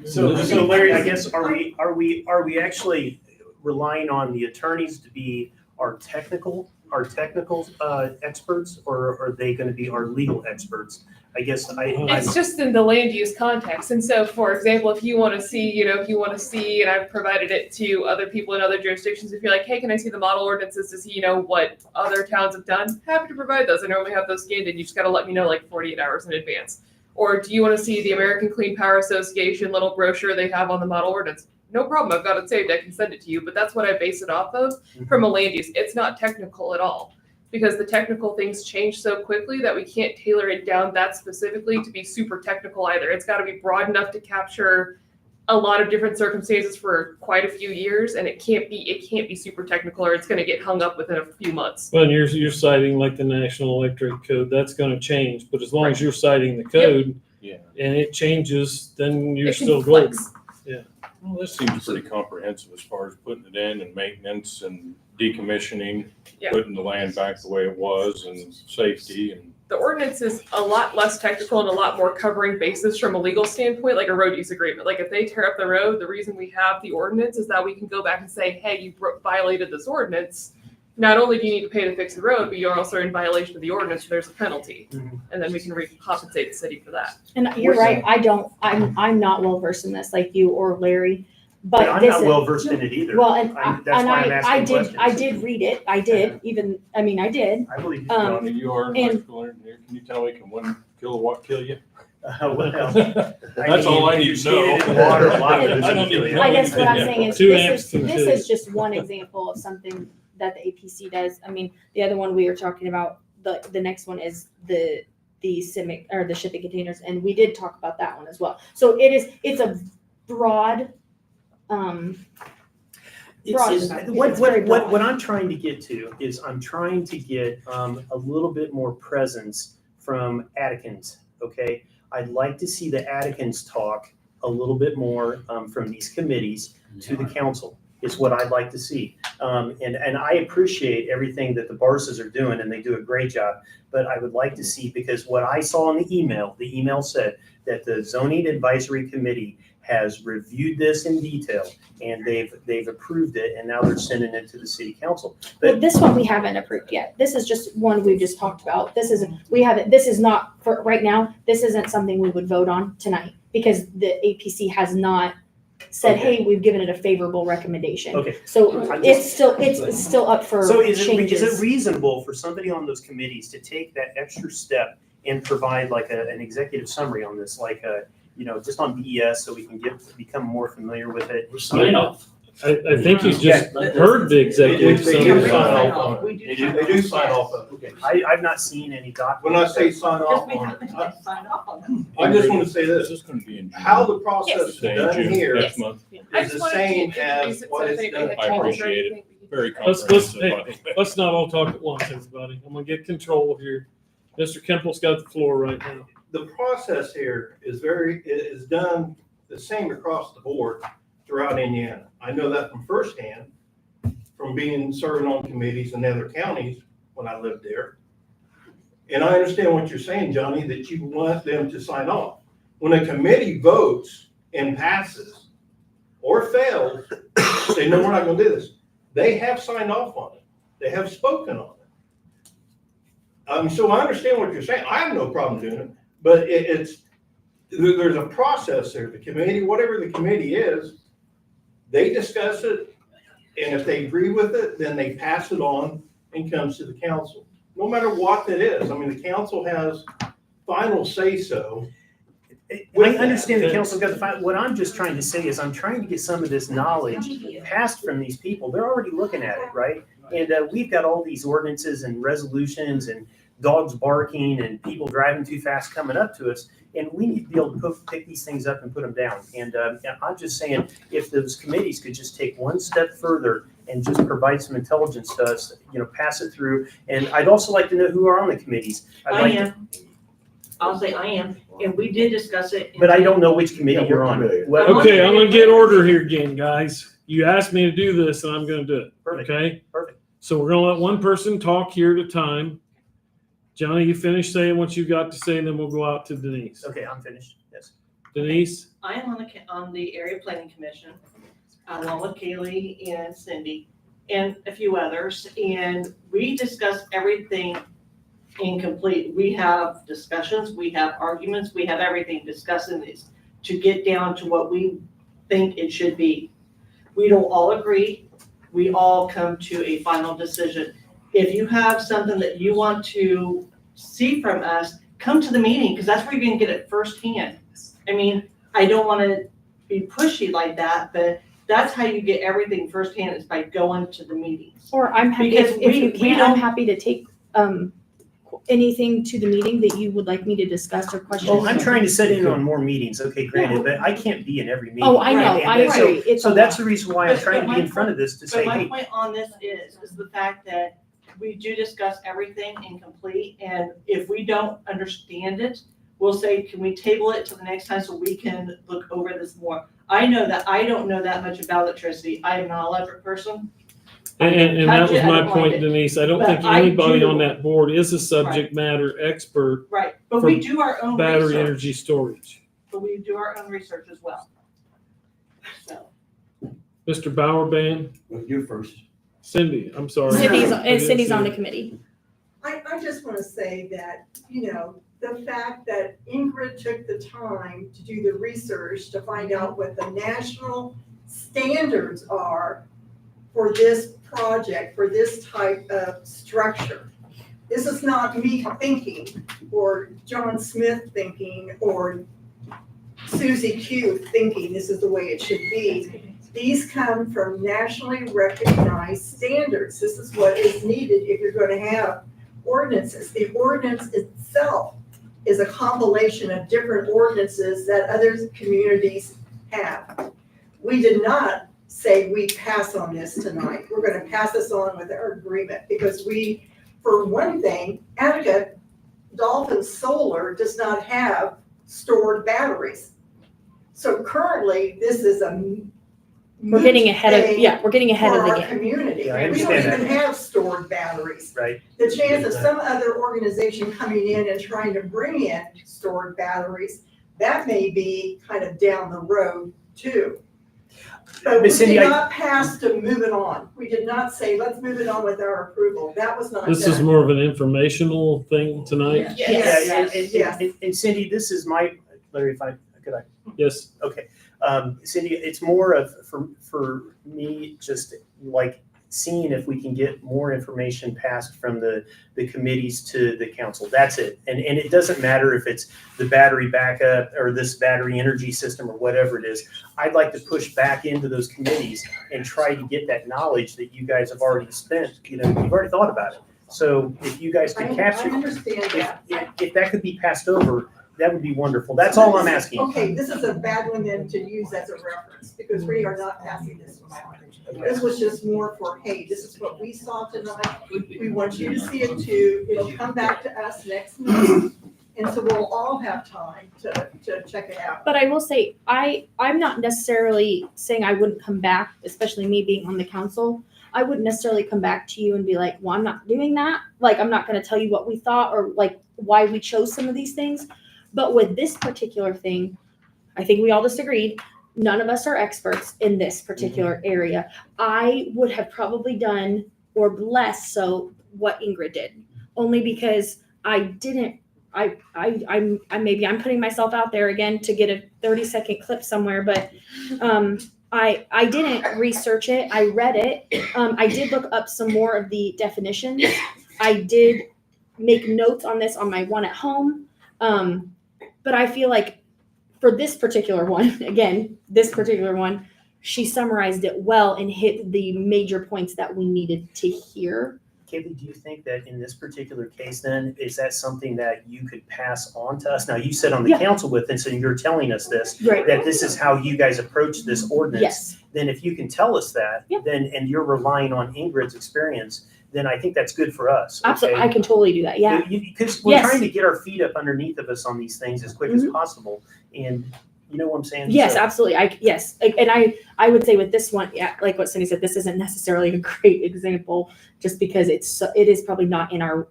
Speaker 6: So Larry, I guess, are we actually relying on the attorneys to be our technical our technical experts, or are they gonna be our legal experts? I guess
Speaker 2: It's just in the land use context. And so, for example, if you want to see, and I've provided it to other people in other jurisdictions, if you're like, hey, can I see the model ordinances to see, what other towns have done? Happy to provide those. I normally have those scanned and you just got to let me know like 48 hours in advance. Or do you want to see the American Clean Power Association little brochure they have on the model ordinance? No problem. I've got it saved. I can send it to you. But that's what I base it off of from a land use. It's not technical at all, because the technical things change so quickly that we can't tailor it down that specifically to be super technical either. It's got to be broad enough to capture a lot of different circumstances for quite a few years, and it can't be super technical, or it's going to get hung up within a few months.
Speaker 4: Well, and you're citing like the National Electric Code, that's gonna change, but as long as you're citing the code
Speaker 15: Yeah.
Speaker 4: and it changes, then you're
Speaker 2: It can
Speaker 4: still golden.
Speaker 2: flex.
Speaker 15: Well, this seems pretty comprehensive as far as putting it in and maintenance and decommissioning,
Speaker 2: Yeah.
Speaker 15: putting the land back the way it was and safety and.
Speaker 2: The ordinance is a lot less technical and a lot more covering bases from a legal standpoint, like a road use agreement. Like if they tear up the road, the reason we have the ordinance is that we can go back and say, hey, you violated this ordinance. Not only do you need to pay to fix the road, but you're also in violation of the ordinance, and there's a penalty. And then we can compensate the city for that.
Speaker 3: And you're right, I'm not well versed in this like you or Larry, but
Speaker 6: I'm
Speaker 3: this
Speaker 6: not
Speaker 3: is-
Speaker 6: well versed in it either.
Speaker 3: Well, and
Speaker 6: That's why I'm asking questions.
Speaker 3: I did read it, I did, I did.
Speaker 6: I believe you.
Speaker 15: Johnny, you are an
Speaker 3: and-
Speaker 15: electrical engineer. Can you tell me, can 1 kilowatt kill you?
Speaker 6: Well,
Speaker 15: That's all I need to know.
Speaker 6: In water, a lot of it
Speaker 15: I don't
Speaker 6: is
Speaker 15: need to
Speaker 6: really-
Speaker 15: know
Speaker 3: I guess what I'm
Speaker 15: anything.
Speaker 3: saying is,
Speaker 4: 2
Speaker 3: this
Speaker 4: amps
Speaker 3: is,
Speaker 4: to
Speaker 3: this
Speaker 4: two.
Speaker 3: is just one example of something that the APC does. I mean, the other one we were talking about, the next one is the CIMIC, or the shipping containers, and we did talk about that one as well. So it's a broad,
Speaker 6: What I'm trying to get to is I'm trying to get a little bit more presence from Atticans, okay? I'd like to see the Atticans talk a little bit more from these committees to the council, is what I'd like to see. And I appreciate everything that the Barses are doing, and they do a great job. But I would like to see, because what I saw in the email said that the zoning advisory committee has reviewed this in detail, and they've approved it, and now they're sending it to the city council.
Speaker 3: well, this one we haven't approved yet. This is just one we've just talked about. This is not, for right now, this isn't something we would vote on tonight, because the APC has not said,
Speaker 6: Okay.
Speaker 3: hey, we've given it a favorable recommendation.
Speaker 6: Okay.
Speaker 3: So
Speaker 6: I'm
Speaker 3: it's still up for
Speaker 6: So is
Speaker 3: changes.
Speaker 6: it reasonable for somebody on those committees to take that extra step and provide like an executive summary on this, like just on BES, so we can become more familiar with it?
Speaker 4: Sign off. I think you just heard the
Speaker 1: They
Speaker 4: executive
Speaker 1: do
Speaker 4: summary.
Speaker 1: sign off on it. They do sign off on it.
Speaker 6: Okay, I've not seen any
Speaker 1: When I
Speaker 6: documents.
Speaker 1: say sign off on it, I just want to say
Speaker 15: This
Speaker 1: this,
Speaker 15: is gonna be in June.
Speaker 1: how the process is
Speaker 15: Say in
Speaker 1: done
Speaker 15: June,
Speaker 1: here
Speaker 15: next month.
Speaker 2: I
Speaker 1: is
Speaker 2: just
Speaker 1: the
Speaker 2: wanted to
Speaker 1: same
Speaker 2: introduce
Speaker 1: as
Speaker 2: it,
Speaker 1: what
Speaker 2: so if
Speaker 1: is
Speaker 2: anybody
Speaker 1: done.
Speaker 2: had
Speaker 15: I
Speaker 2: questions or
Speaker 15: appreciate it.
Speaker 2: anything, we could-
Speaker 15: Very
Speaker 4: Let's
Speaker 15: comprehensive. by the way.
Speaker 4: let's not all talk at once, everybody. I'm gonna get control here. Mr. Kemple's got the floor right now.
Speaker 1: The process here is done the same across the board throughout Indiana. I know that from firsthand, from serving on committees in other counties when I lived there. And I understand what you're saying, Johnny, that you want them to sign off. When a committee votes and passes or fails, say, no, we're not gonna do this. They have signed off on it. They have spoken on it. So I understand what you're saying. I have no problem doing it, but there's a process there. The committee, whatever the committee is, they discuss it, and if they agree with it, then they pass it on and comes to the council. No matter what it is. I mean, the council has final say-so.
Speaker 6: I understand the council's got the final. What I'm just trying to say is I'm trying to get some of this knowledge passed from these people. They're already looking at it, right? And we've got all these ordinances and resolutions and dogs barking and people driving too fast coming up to us. And we need to be able to pick these things up and put them down. And I'm just saying, if those committees could just take one step further and just provide some intelligence to us, pass it through. And I'd also like to know who are on the committees.
Speaker 17: I'll say I am, and we did discuss it.
Speaker 6: But I don't know which committee you're on.
Speaker 4: Okay, I'm gonna get order here again, guys. You asked me to do this and I'm gonna do it,
Speaker 6: Perfect.
Speaker 4: okay?
Speaker 6: Perfect.
Speaker 4: So we're gonna let one person talk here at a time. Johnny, you finish saying what you got to say, and then we'll go out to Denise.
Speaker 6: Okay, I'm finished. Yes.
Speaker 4: Denise?
Speaker 17: I am on the area planning commission, along with Kaylee and Cindy. and a few others, and we discuss everything incomplete. We have discussions, we have arguments, we have everything discussing these to get down to what we think it should be. We don't all agree. We all come to a final decision. If you have something that you want to see from us, come to the meeting, because that's where you're gonna get it firsthand. I mean, I don't want to be pushy like that, but that's how you get everything firsthand, is by going to the meetings.
Speaker 3: Or I'm happy,
Speaker 17: Because
Speaker 3: if you
Speaker 17: we
Speaker 3: can, I'm
Speaker 17: don't-
Speaker 3: happy to take, anything to the meeting that you would like me to discuss or question.
Speaker 6: Well, I'm trying to set in on more meetings, okay, granted, but I can't be in every meeting.
Speaker 3: Oh, I know,
Speaker 6: And
Speaker 3: I
Speaker 6: so-
Speaker 3: agree. It's
Speaker 6: So
Speaker 3: a
Speaker 6: that's
Speaker 3: lot.
Speaker 6: the reason why I'm
Speaker 17: But-
Speaker 6: trying
Speaker 17: but
Speaker 6: to
Speaker 17: my
Speaker 6: be in front of this to
Speaker 17: But
Speaker 6: say,
Speaker 17: my
Speaker 6: hey,
Speaker 17: point on this is the fact that we do discuss everything incomplete, and if we don't understand it, we'll say, can we table it till the next time so we can look over this more? I know that I don't know that much about electricity. I am not an electric person.
Speaker 4: And that
Speaker 17: Touch
Speaker 4: was
Speaker 17: it, I
Speaker 4: my
Speaker 17: don't like
Speaker 4: point,
Speaker 17: it.
Speaker 4: Denise. I don't
Speaker 17: But
Speaker 4: think
Speaker 17: I
Speaker 4: anybody
Speaker 17: do-
Speaker 4: on that board is a subject matter expert
Speaker 17: Right, but
Speaker 4: For
Speaker 17: we do our own
Speaker 4: battery
Speaker 17: research.
Speaker 4: energy storage.
Speaker 17: But we do our own research as well. So.
Speaker 4: Mr. Bowerband,
Speaker 12: You first.
Speaker 4: Cindy, I'm sorry.
Speaker 3: Cindy's,
Speaker 4: I
Speaker 3: and
Speaker 4: didn't
Speaker 3: Cindy's
Speaker 4: see
Speaker 3: on the
Speaker 4: it.
Speaker 3: committee.
Speaker 11: I just want to say that, the fact that Ingrid took the time to do the research to find out what the national standards are for this project, for this type of structure. This is not me thinking, or John Smith thinking, or Susie Q thinking this is the way it should be. These come from nationally recognized standards. This is what is needed if you're going to have ordinances. The ordinance itself is a compilation of different ordinances that other communities have. We did not say we pass on this tonight. We're going to pass this on with our agreement because for one thing, Attica Dolphin Solar does not have stored batteries. So currently, this is
Speaker 3: We're getting ahead of, we're getting ahead of the
Speaker 11: for our
Speaker 3: game.
Speaker 11: community.
Speaker 6: Yeah, I
Speaker 11: We don't
Speaker 6: understand
Speaker 11: even have stored batteries.
Speaker 6: right?
Speaker 11: The chance of some other organization coming in and trying to bring in stored batteries, that may be kind of down the road too. But we
Speaker 6: Cindy,
Speaker 11: did not pass to move it on. We did not say, let's move it on with our approval. That was not done.
Speaker 4: This is more of an informational thing tonight?
Speaker 6: And Cindy, this is Larry, could I?
Speaker 4: Yes.
Speaker 6: Okay, Cindy, it's more of, for me, just like seeing if we can get more information passed from the committees to the council. That's it. And it doesn't matter if it's the battery backup or this battery energy system or whatever it is. I'd like to push back into those committees and try to get that knowledge that you guys have already spent. You've already thought about it. So if you guys could capture,
Speaker 11: I understand that.
Speaker 6: if that could be passed over, that would be wonderful. That's all I'm asking.
Speaker 11: Okay, this is a bad one then to use as a reference, because we are not passing this one on. This was just more for, hey, this is what we saw tonight. We want you to see it too. It'll come back to us next month. And so we'll all have time to check it out.
Speaker 3: But I will say, I'm not necessarily saying I wouldn't come back, especially me being on the council. I wouldn't necessarily come back to you and be like, well, I'm not doing that. Like, I'm not gonna tell you what we thought or like why we chose some of these things. But with this particular thing, I think we all just agreed, none of us are experts in this particular area. I would have probably done, or less so, what Ingrid did, only because I'm putting myself out there again to get a 30-second clip somewhere, but I didn't research it. I read it. I did look up some more of the definitions. I did make notes on this on my one at home. But I feel like for this particular one, she summarized it well and hit the major points that we needed to hear.
Speaker 6: Kaylee, do you think that in this particular case then, is that something that you could pass on to us? Now, you said on the council with this, and you're telling us this,
Speaker 3: Right.
Speaker 6: that this is how you guys approach this ordinance.
Speaker 3: Yes.
Speaker 6: Then if you can tell us that, then, and you're relying on Ingrid's experience, then I think that's good for us.
Speaker 3: Absolutely,
Speaker 6: okay?
Speaker 3: I can totally do that. Yeah.
Speaker 6: Because we're trying to get our feet up underneath of us on these things as quick as possible. And you know what I'm saying?
Speaker 3: Yes,
Speaker 6: So-
Speaker 3: absolutely. And I would say with this one, yeah, like what Cindy said, this isn't necessarily a great example just because it is probably not in our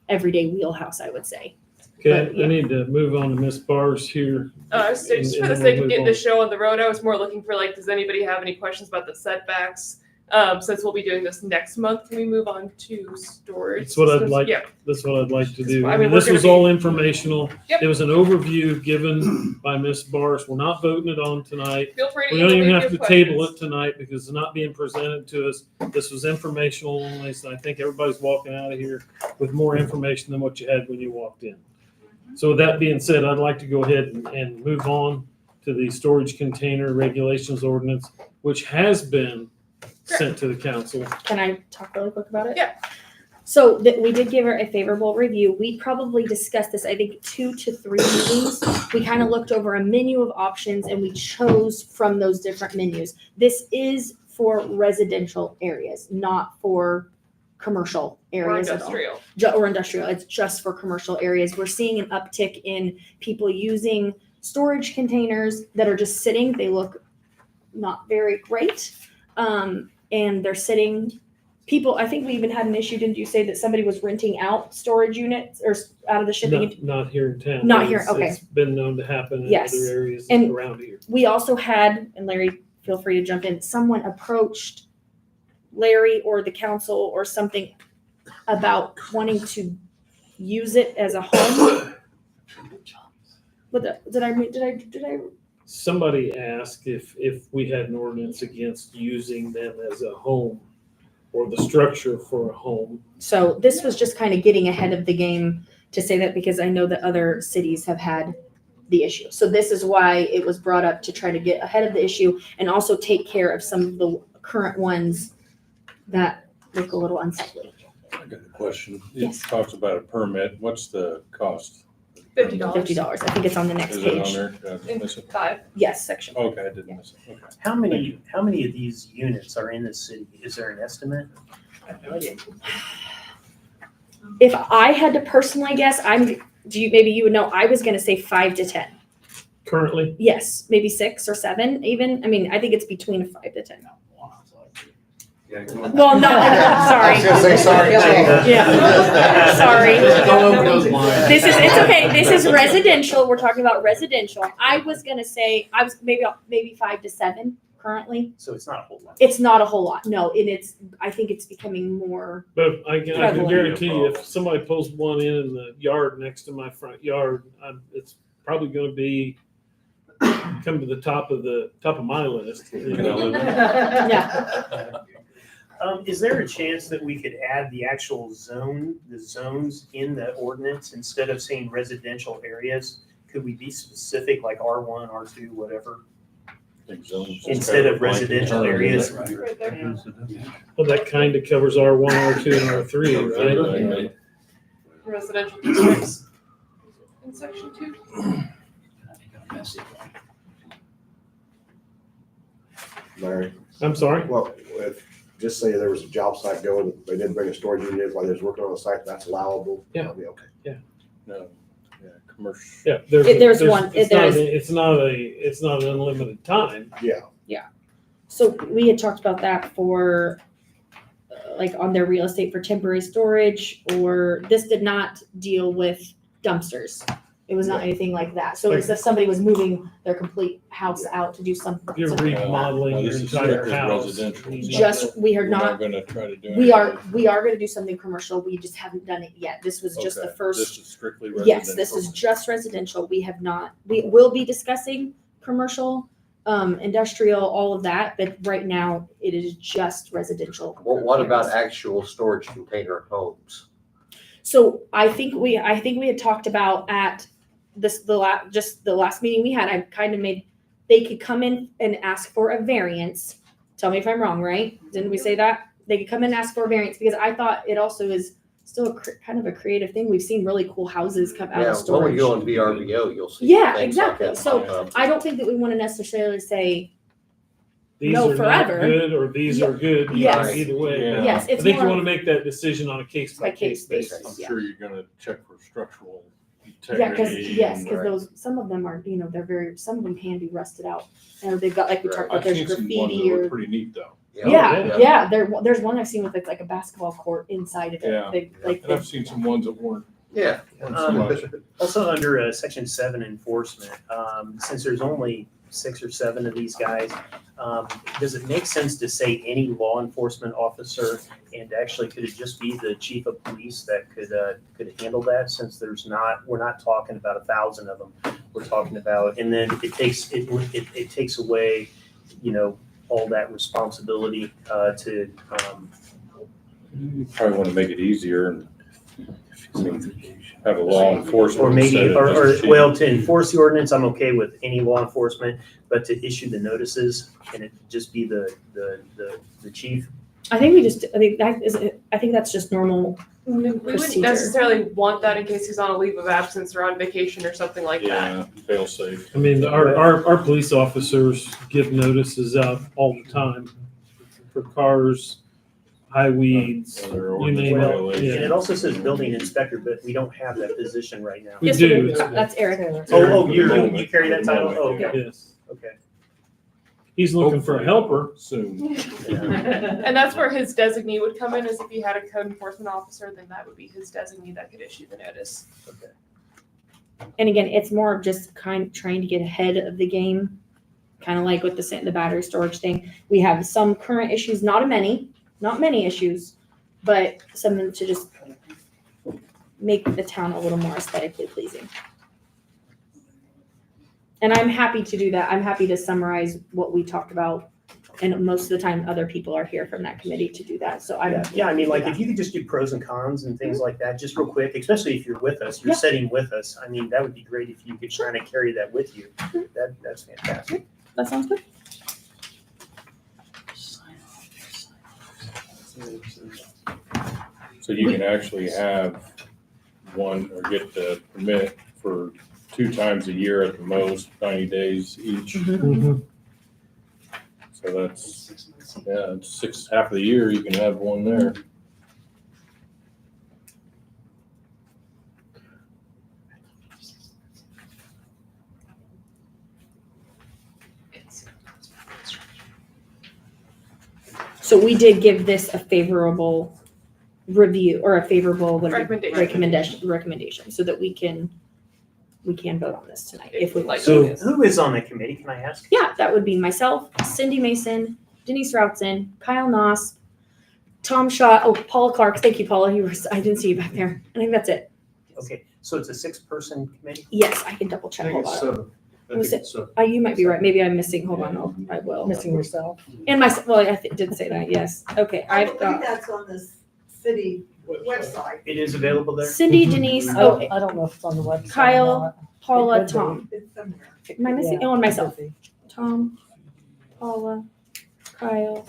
Speaker 3: everyday wheelhouse, I would say.
Speaker 4: Okay,
Speaker 3: But,
Speaker 4: I need to move on to Miss Bars here.
Speaker 2: So just
Speaker 4: And
Speaker 2: for the
Speaker 4: then
Speaker 2: sake
Speaker 4: we'll
Speaker 2: of getting
Speaker 4: move
Speaker 2: the show on the road, I was more looking for like, does anybody have any questions about the setbacks? Since we'll be doing this next month, can we move on to storage?
Speaker 4: That's what I'd
Speaker 2: systems?
Speaker 4: like,
Speaker 2: Yeah.
Speaker 4: that's what I'd like to do.
Speaker 2: I
Speaker 4: I
Speaker 2: mean,
Speaker 4: mean,
Speaker 2: we're
Speaker 4: this
Speaker 2: gonna
Speaker 4: was
Speaker 2: be-
Speaker 4: all informational.
Speaker 2: Yep.
Speaker 4: It was an overview given by Ms. Bars. We're not voting it on tonight.
Speaker 2: Feel free to
Speaker 4: We don't
Speaker 2: email
Speaker 4: even
Speaker 2: me
Speaker 4: have to
Speaker 2: your
Speaker 4: table
Speaker 2: questions.
Speaker 4: it tonight because it's not being presented to us. This was informational only, so I think everybody's walking out of here with more information than what you had when you walked in. So with that being said, I'd like to go ahead and move on to the storage container regulations ordinance, which has been sent to the council.
Speaker 3: Can I talk really quick about it?
Speaker 2: Yeah.
Speaker 3: So that we did give her a favorable review. We probably discussed this, I think, 2 to 3 meetings. We kind of looked over a menu of options and we chose from those different menus. This is for residential areas, not for commercial
Speaker 2: Or
Speaker 3: areas at all.
Speaker 2: industrial.
Speaker 3: Or industrial. It's just for commercial areas. We're seeing an uptick in people using storage containers that are just sitting. They look not very great. And they're sitting. People, I think we even had an issue, didn't you say that somebody was renting out storage units or out of the shipping?
Speaker 4: Not here in town.
Speaker 3: Not
Speaker 4: but
Speaker 3: here,
Speaker 4: it's-
Speaker 3: okay.
Speaker 4: It's been known to happen in
Speaker 3: Yes.
Speaker 4: other areas
Speaker 3: And
Speaker 4: around here.
Speaker 3: We also had, and Larry, feel free to jump in, someone approached Larry or the council or something about wanting to use it as a home. Did I?
Speaker 4: Somebody asked if we had an ordinance against using them as a home or the structure for a home.
Speaker 3: So this was just kind of getting ahead of the game to say that because I know that other cities have had the issue. So this is why it was brought up to try to get ahead of the issue and also take care of some of the current ones that look a little unsightly.
Speaker 15: I got a question. It
Speaker 3: Yes.
Speaker 15: talks about a permit. What's the cost?
Speaker 2: $50.
Speaker 3: $50. I think it's on the next
Speaker 15: Is it on
Speaker 3: page.
Speaker 15: there? Did I miss it?
Speaker 2: 5.
Speaker 3: Yes, section.
Speaker 15: Okay, I didn't miss it. Okay.
Speaker 6: How many of these units are in the city? Is there an estimate?
Speaker 2: I have no idea.
Speaker 3: If I had to personally guess, maybe you would know, I was gonna say 5 to 10.
Speaker 4: Currently,
Speaker 3: Yes, maybe 6 or 7 even. I mean, I think it's between 5 to 10. Well, not, sorry.
Speaker 7: I was gonna say, sorry.
Speaker 3: Yeah. Sorry.
Speaker 9: Go over those lines.
Speaker 3: It's okay. This is residential. We're talking about residential. I was gonna say, maybe 5 to 7 currently.
Speaker 6: So it's not a whole lot.
Speaker 3: It's not a whole lot, no, and I think it's becoming more,
Speaker 4: but I can
Speaker 3: Prevalent.
Speaker 4: guarantee you, if somebody pulls one in the yard next to my front yard, it's probably gonna be come to the top of my list. You know?
Speaker 3: yeah.
Speaker 6: Is there a chance that we could add the actual the zones in the ordinance instead of saying residential areas? Could we be specific, like R1, R2, whatever? Instead of residential areas?
Speaker 2: Right there.
Speaker 4: Well, that kind of covers R1, R2, and R3, right?
Speaker 2: Residential districts. In section 2.
Speaker 16: Larry,
Speaker 4: I'm sorry?
Speaker 16: well, just say there was a job site going, they didn't bring a storage unit while they was working on the site, that's allowable?
Speaker 4: Yeah.
Speaker 16: That'll be okay.
Speaker 15: No, yeah, commercial.
Speaker 4: Yeah,
Speaker 3: There's one-
Speaker 4: It's
Speaker 3: there's-
Speaker 4: not an unlimited time.
Speaker 16: Yeah.
Speaker 3: So we had talked about that for, like on their real estate for temporary storage, or this did not deal with dumpsters. It was not anything like that. So it's if somebody was moving their complete house out to do something.
Speaker 4: You're remodeling
Speaker 15: No,
Speaker 4: your
Speaker 15: this is
Speaker 4: entire
Speaker 15: strictly
Speaker 4: house.
Speaker 15: residential. It's not
Speaker 3: Just, we are
Speaker 15: We're
Speaker 3: not,
Speaker 15: gonna try to do
Speaker 3: we are
Speaker 15: anything.
Speaker 3: gonna do something commercial. We just haven't done it yet. This was just the
Speaker 15: Okay,
Speaker 3: first.
Speaker 15: This is strictly residential.
Speaker 3: Yes, this is just residential. We have not, we will be discussing commercial, industrial, all of that, but right now it is just residential.
Speaker 7: Well, what about actual storage container homes?
Speaker 3: So I think we had talked about at the last meeting we had, I kind of made, they could come in and ask for a variance. Tell me if I'm wrong, right? Didn't we say that? They could come in and ask for a variance because I thought it also is still kind of a creative thing. We've seen really cool houses come out
Speaker 7: Yeah,
Speaker 3: of
Speaker 7: when
Speaker 3: storage.
Speaker 7: we go on VRBO, you'll see.
Speaker 3: Yeah,
Speaker 7: things like
Speaker 3: exactly.
Speaker 7: that
Speaker 3: So
Speaker 7: pop up.
Speaker 3: I don't think that we want to necessarily say,
Speaker 4: These
Speaker 3: No,
Speaker 4: are
Speaker 3: forever.
Speaker 4: not good, or these are good.
Speaker 3: Yes.
Speaker 4: Either way.
Speaker 15: Yeah.
Speaker 3: yes,
Speaker 4: I
Speaker 3: it's
Speaker 4: think you
Speaker 3: more
Speaker 4: want to make that decision on a case by case basis.
Speaker 15: I'm
Speaker 3: yeah.
Speaker 15: sure you're gonna check for structural
Speaker 3: Yeah, because
Speaker 15: integrity. and-
Speaker 3: those, some of them are, some of them can be rusted out. And they've got, like we talked about,
Speaker 15: I've
Speaker 3: there's
Speaker 15: seen some ones
Speaker 3: graffiti
Speaker 15: that
Speaker 3: or.
Speaker 15: were pretty neat though.
Speaker 3: Yeah. There's one I've seen with like a basketball court inside of it.
Speaker 15: Yeah.
Speaker 3: Like,
Speaker 15: And I've seen some ones that weren't.
Speaker 7: Yeah.
Speaker 15: weren't so much.
Speaker 6: Also under section 7 enforcement, since there's only 6 or 7 of these guys. Does it make sense to say any law enforcement officer? And actually, could it just be the chief of police that could handle that, since we're not talking about 1,000 of them. We're talking about, and then it takes away, all that responsibility to.
Speaker 15: You probably want to make it easier and have a law enforcement.
Speaker 6: Or maybe,
Speaker 15: instead of just chief.
Speaker 6: well, to enforce the ordinance, I'm okay with any law enforcement, but to issue the notices, can it just be the chief?
Speaker 3: I think that's just normal.
Speaker 2: We wouldn't
Speaker 3: Procedure.
Speaker 2: necessarily want that in case he's on a leave of absence or on vacation or something like that.
Speaker 15: Yeah, fail safe.
Speaker 4: I mean, our police officers give notices out all the time for cars, high weeds, you name
Speaker 6: Well,
Speaker 4: it.
Speaker 6: and
Speaker 4: Yeah.
Speaker 6: it also says building inspector, but we don't have that position right now.
Speaker 4: We
Speaker 3: Yes,
Speaker 4: do.
Speaker 3: we do. That's Eric.
Speaker 6: Oh, you carry that title? Oh, okay.
Speaker 4: Yes.
Speaker 6: Okay.
Speaker 4: He's looking for a helper.
Speaker 15: Soon.
Speaker 2: And that's where his designee would come in, is if he had a code enforcement officer, then that would be his designee that could issue the notice.
Speaker 3: And again, it's more of just trying to get ahead of the game, kind of like with the battery storage thing. We have some current issues, not many issues, but something to just make the town a little more aesthetically pleasing. And I'm happy to do that. I'm happy to summarize what we talked about. And most of the time, other people are here from that committee to do that. So
Speaker 6: Yeah, I mean, like, if you could just do pros and cons and things like that, just real quick, especially if you're with us, you're sitting with us. I mean, that would be great if you could try to carry that with you. That's fantastic.
Speaker 3: That sounds good.
Speaker 15: So you can actually have one or get the permit for 2 times a year at the most, 90 days each.
Speaker 4: Mhm.
Speaker 15: So that's, it's half of the year you can have one there.
Speaker 3: So we did give this a favorable review or a favorable recommendation so that we can vote on this tonight if we'd like
Speaker 6: So
Speaker 3: to.
Speaker 6: who is on the committee, can I ask?
Speaker 3: Yeah, that would be myself, Cindy Mason, Denise Routson, Kyle Noss, Tom Shaw, Paula Clark. Thank you, Paula. I didn't see you back there. I think that's it.
Speaker 6: Okay, so it's a 6-person committee?
Speaker 3: Yes, I can double check.
Speaker 18: I think
Speaker 3: Hold
Speaker 18: it's
Speaker 3: on.
Speaker 18: 7. I
Speaker 3: Was
Speaker 18: think
Speaker 3: it-
Speaker 18: it's 7.
Speaker 3: You might be right. Maybe I'm missing. Hold on. I will.
Speaker 5: Missing yourself.
Speaker 3: And myself. Well, I did say that. Yes. Okay.
Speaker 11: I
Speaker 3: I've
Speaker 11: believe
Speaker 3: got
Speaker 11: that's on the city website.
Speaker 6: It is available there?
Speaker 3: Cindy, Denise,
Speaker 5: I don't know if it's on the website. or
Speaker 3: Kyle,
Speaker 5: not.
Speaker 3: Paula,
Speaker 5: It could be.
Speaker 3: Tom.
Speaker 11: It's somewhere.
Speaker 3: Am I missing?
Speaker 5: Yeah,
Speaker 3: Oh, and
Speaker 5: it
Speaker 3: myself.
Speaker 5: could be.
Speaker 3: Tom, Paula, Kyle,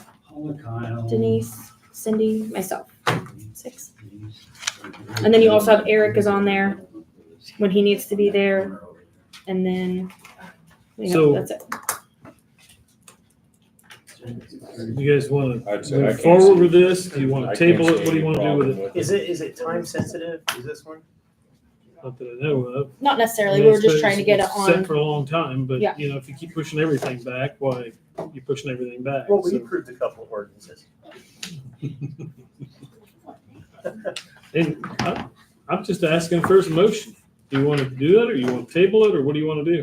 Speaker 3: Denise, Cindy, myself. 6. And then you also have Eric is on there when he needs to be there. And then,
Speaker 4: So-
Speaker 3: that's it.
Speaker 4: You guys want
Speaker 15: I'd
Speaker 4: to
Speaker 15: say I
Speaker 4: move
Speaker 15: can't
Speaker 4: forward
Speaker 15: see-
Speaker 4: with this? Do you want
Speaker 15: I
Speaker 4: to
Speaker 15: can't
Speaker 4: table
Speaker 15: see
Speaker 4: it? What do
Speaker 15: any
Speaker 4: you want to do with
Speaker 15: problem
Speaker 4: it?
Speaker 6: Is it time sensitive? Is this one?
Speaker 4: Not that I know of.
Speaker 3: Not necessarily.
Speaker 4: I
Speaker 3: We
Speaker 4: mean,
Speaker 3: were just
Speaker 4: it's
Speaker 3: trying to get it
Speaker 4: Set
Speaker 3: on.
Speaker 4: for a long time, but
Speaker 3: Yeah.
Speaker 4: if you keep pushing everything back, why, you're pushing everything back.
Speaker 6: Well, we
Speaker 4: So-
Speaker 6: approved a couple of ordinances.
Speaker 4: And I'm just asking for a motion. Do you want to do that, or you want to table it, or what do you want to do?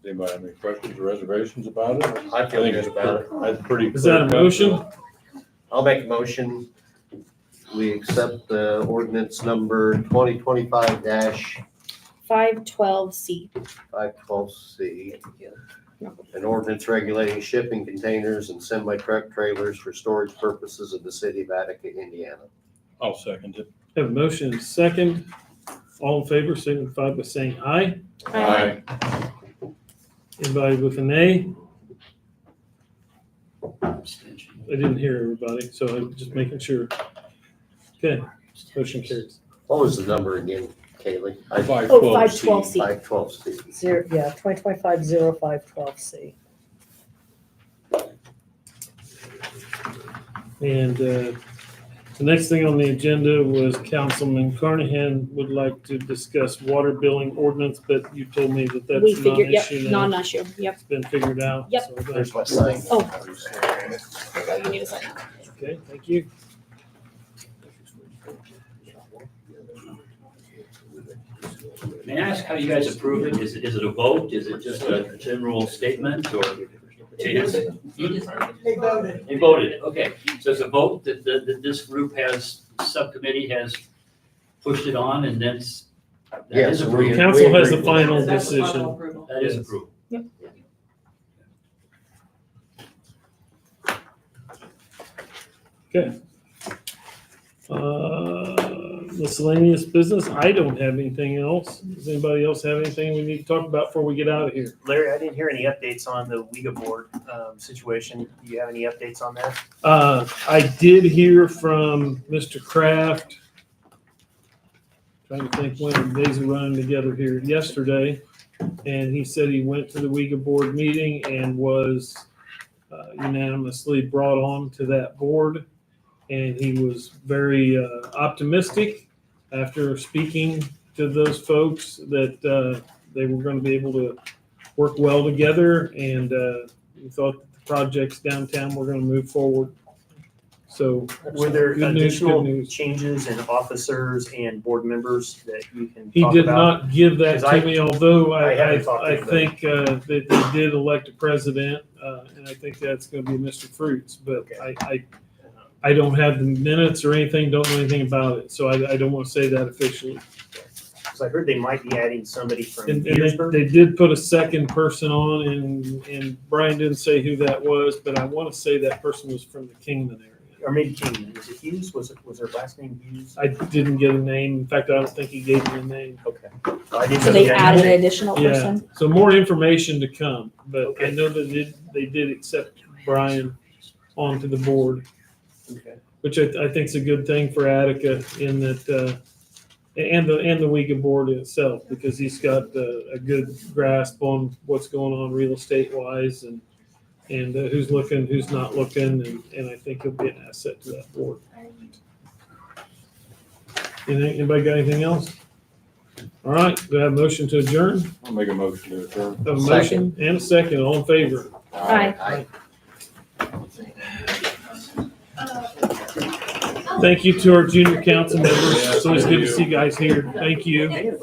Speaker 15: Does anybody have any questions or reservations about it?
Speaker 7: I feel
Speaker 15: think
Speaker 7: good
Speaker 15: it's
Speaker 7: about it.
Speaker 15: That's pretty.
Speaker 4: Is that a
Speaker 15: clear cut.
Speaker 4: motion?
Speaker 7: I'll make a motion. We accept the ordinance number 2025-512C,
Speaker 3: 512C.
Speaker 7: an ordinance regulating shipping containers and semi-truck trailers for storage purposes of the city of Attica, Indiana.
Speaker 15: I'll second it.
Speaker 4: Have a motion and a second. All in favor, signify by saying aye.
Speaker 15: Aye.
Speaker 4: Anybody with a nay? I didn't hear everybody, so I'm just making sure. Okay, motion carries.
Speaker 7: What was the number again, Kaylee?
Speaker 3: 512C.
Speaker 7: 512C.
Speaker 5: 2025-0512C.
Speaker 4: And the next thing on the agenda was Councilman Carnahan would like to discuss water billing ordinance, but you told me that
Speaker 3: We
Speaker 4: that's
Speaker 3: figured, yep,
Speaker 4: non-issue now.
Speaker 3: non-issue. Yep.
Speaker 4: It's been figured out.
Speaker 3: Yep.
Speaker 4: so that's-
Speaker 7: There's my sign.
Speaker 3: Oh. You need to sign that.
Speaker 4: Okay, thank you.
Speaker 19: May I ask how you guys approve it? Is it a vote? Is it just a general statement or chance?
Speaker 11: They voted.
Speaker 19: They voted, okay. So it's a vote that, this group has, subcommittee has pushed it on and that's, that
Speaker 7: Yes,
Speaker 19: is
Speaker 7: we-
Speaker 19: approved.
Speaker 4: Council has the
Speaker 7: agree.
Speaker 4: final
Speaker 17: That's the final
Speaker 4: decision.
Speaker 17: approval.
Speaker 19: That is approved.
Speaker 4: Okay. Miscellaneous business, I don't have anything else. Does anybody else have anything we need to talk about before we get out of here?
Speaker 6: Larry, I didn't hear any updates on the Ouija board situation. Do you have any updates on that?
Speaker 4: I did hear from Mr. Kraft. Trying to think when, the days are running together here, yesterday. And he said he went to the Ouija board meeting and was unanimously brought on to that board. And he was very optimistic after speaking to those folks that they were going to be able to work well together. And he thought that the projects downtown were going to move forward. So
Speaker 6: Were there
Speaker 4: good news,
Speaker 6: additional
Speaker 4: good news.
Speaker 6: changes in officers and board members that you can
Speaker 4: He
Speaker 6: talk
Speaker 4: did
Speaker 6: about?
Speaker 4: not give that
Speaker 6: 'Cause
Speaker 4: to me, although
Speaker 6: I
Speaker 4: I
Speaker 6: haven't talked to him, but-
Speaker 4: think that they did elect a president, and I think that's going to be Mr. Fruits. But I don't have the minutes or anything, don't know anything about it, so I don't want to say that officially.
Speaker 6: Because I heard they might be adding somebody from
Speaker 4: And
Speaker 6: Petersburg.
Speaker 4: they did put a second person on, and Brian didn't say who that was, but I want to say that person was from the Kingman area.
Speaker 6: Or maybe Kingman. Was it Hughes? Was their last name Hughes?
Speaker 4: I didn't get a name. In fact, I don't think he gave me a name.
Speaker 6: Okay. I didn't
Speaker 3: So
Speaker 6: know
Speaker 3: they
Speaker 6: that.
Speaker 3: added an additional
Speaker 4: Yeah,
Speaker 3: person?
Speaker 4: so more information to come, but I know that they did accept Brian onto the board,
Speaker 6: Okay.
Speaker 4: which I think is a good thing for Attica in that, and the Ouija board itself, because he's got a good grasp on what's going on real estate wise and who's looking, who's not looking, and I think he'll be an asset to that board. Anybody got anything else? All right, do I have a motion to adjourn?
Speaker 15: I'll make a motion to adjourn.
Speaker 4: Have a motion and a second, all in favor?
Speaker 3: Aye.
Speaker 4: Thank you to our junior council members. It's always good to see you guys here. Thank you.